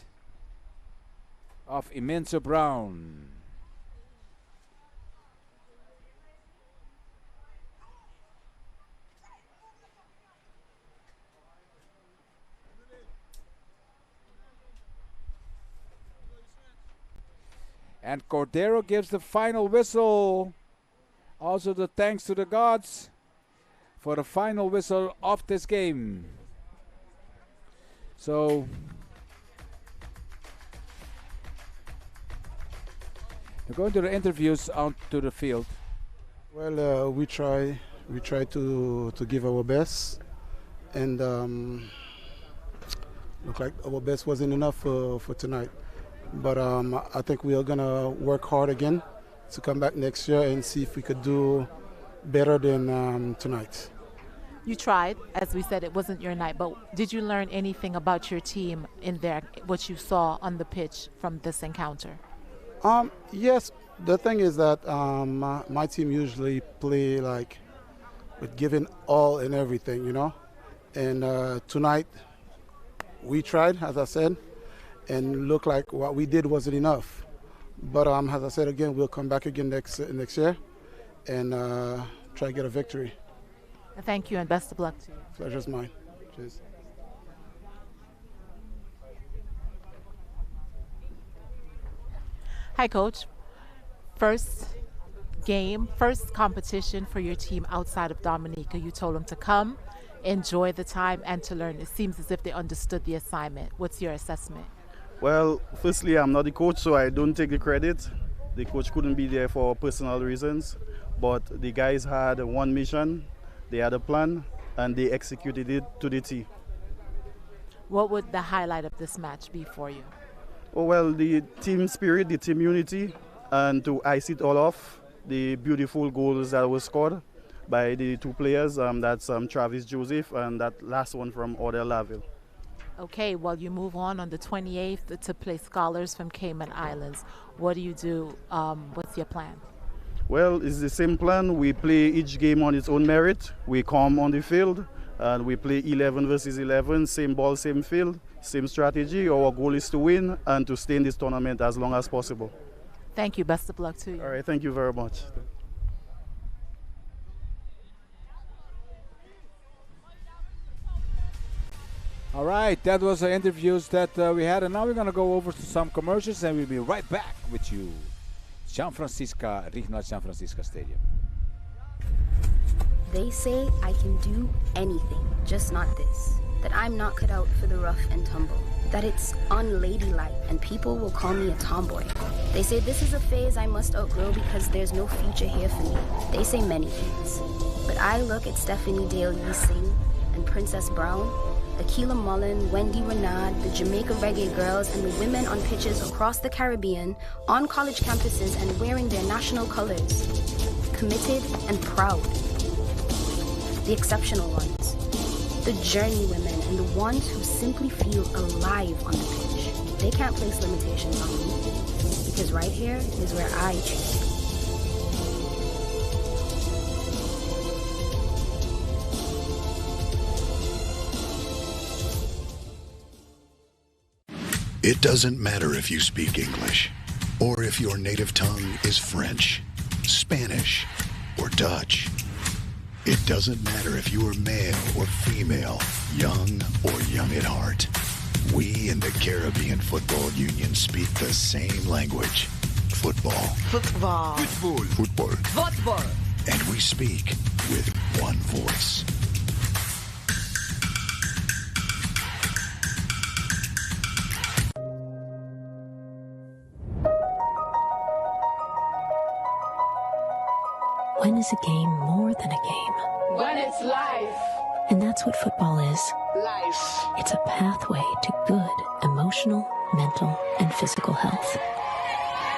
of Imenso Brown. And Cordero gives the final whistle. Also the thanks to the gods for the final whistle of this game. So we're going to the interviews out to the field. Well, we try to give our best, and look like our best wasn't enough for tonight. But I think we are gonna work hard again to come back next year and see if we could do better than tonight. You tried, as we said, it wasn't your night, but did you learn anything about your team in there, what you saw on the pitch from this encounter? Yes, the thing is that my team usually play like with giving all and everything, you know. And tonight we tried, as I said, and looked like what we did wasn't enough. But as I said again, we'll come back again next year and try to get a victory. Thank you and best of luck to you. Pleasure's mine. Cheers. Hi, Coach. First game, first competition for your team outside of Dominica. You told them to come, enjoy the time, and to learn. It seems as if they understood the assignment. What's your assessment? Well, firstly, I'm not the coach, so I don't take the credit. The coach couldn't be there for personal reasons, but the guys had one mission, they had a plan, and they executed it to the T. What would the highlight of this match be for you? Oh, well, the team spirit, the team unity, and to ice it all off, the beautiful goals that were scored by the two players, that's Travis Joseph and that last one from Odell Laville. Okay, well, you move on the 28th to play Scholars from Cayman Islands. What do you do? What's your plan? Well, it's the same plan. We play each game on its own merit. We come on the field and we play 11 versus 11, same ball, same field, same strategy. Our goal is to win and to stay in this tournament as long as possible. Thank you. Best of luck to you. All right, thank you very much. All right, that was the interviews that we had, and now we're going to go over to some commercials, and we'll be right back with you. Regional San Francisco Stadium. They say I can do anything, just not this. That I'm not cut out for the rough and tumble. That it's unladylike, and people will call me a tomboy. They say this is a phase I must outgrow because there's no future here for me. They say many things. But I look at Stephanie Dale-Yee Singh and Princess Brown, Akila Mullen, Wendy Renard, the Jamaica Reggae Girls, and the women on pitches across the Caribbean, on college campuses and wearing their national colors. Committed and proud. The exceptional ones. The journey women and the ones who simply feel alive on the pitch. They can't place limitations on me, because right here is where I choose. It doesn't matter if you speak English, or if your native tongue is French, Spanish, or Dutch. It doesn't matter if you are male or female, young or young at heart. We in the Caribbean Football Union speak the same language. Football. Football. Football. Football. Football. And we speak with one voice. When is a game more than a game? When it's life. And that's what football is. Life. It's a pathway to good emotional, mental, and physical health.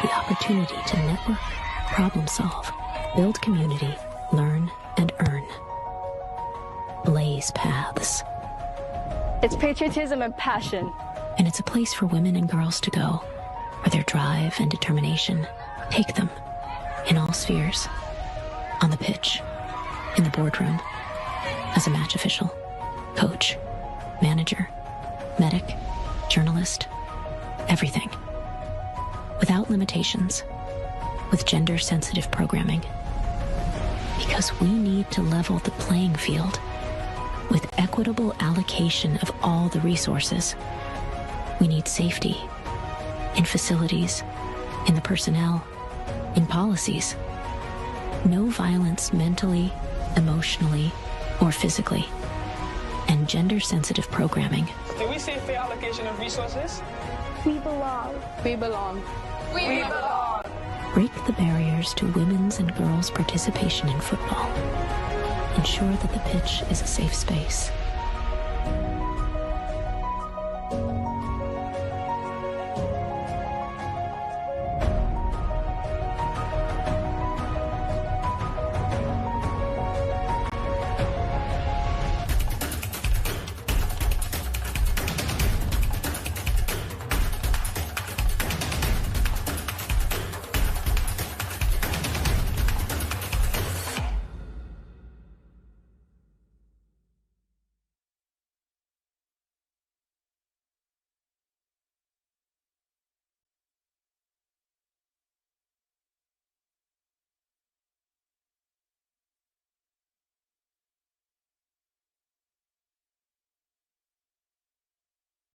The opportunity to network, problem solve, build community, learn, and earn. Blaze paths. It's patriotism and passion. And it's a place for women and girls to go, where their drive and determination take them in all spheres. On the pitch, in the boardroom, as a match official, coach, manager, medic, journalist, everything. Without limitations, with gender-sensitive programming. Because we need to level the playing field with equitable allocation of all the resources. We need safety in facilities, in the personnel, in policies. No violence mentally, emotionally, or physically. And gender-sensitive programming. Can we say fair allocation of resources? We belong. We belong. We belong. Break the barriers to women's and girls' participation in football. Ensure that the pitch is a safe space.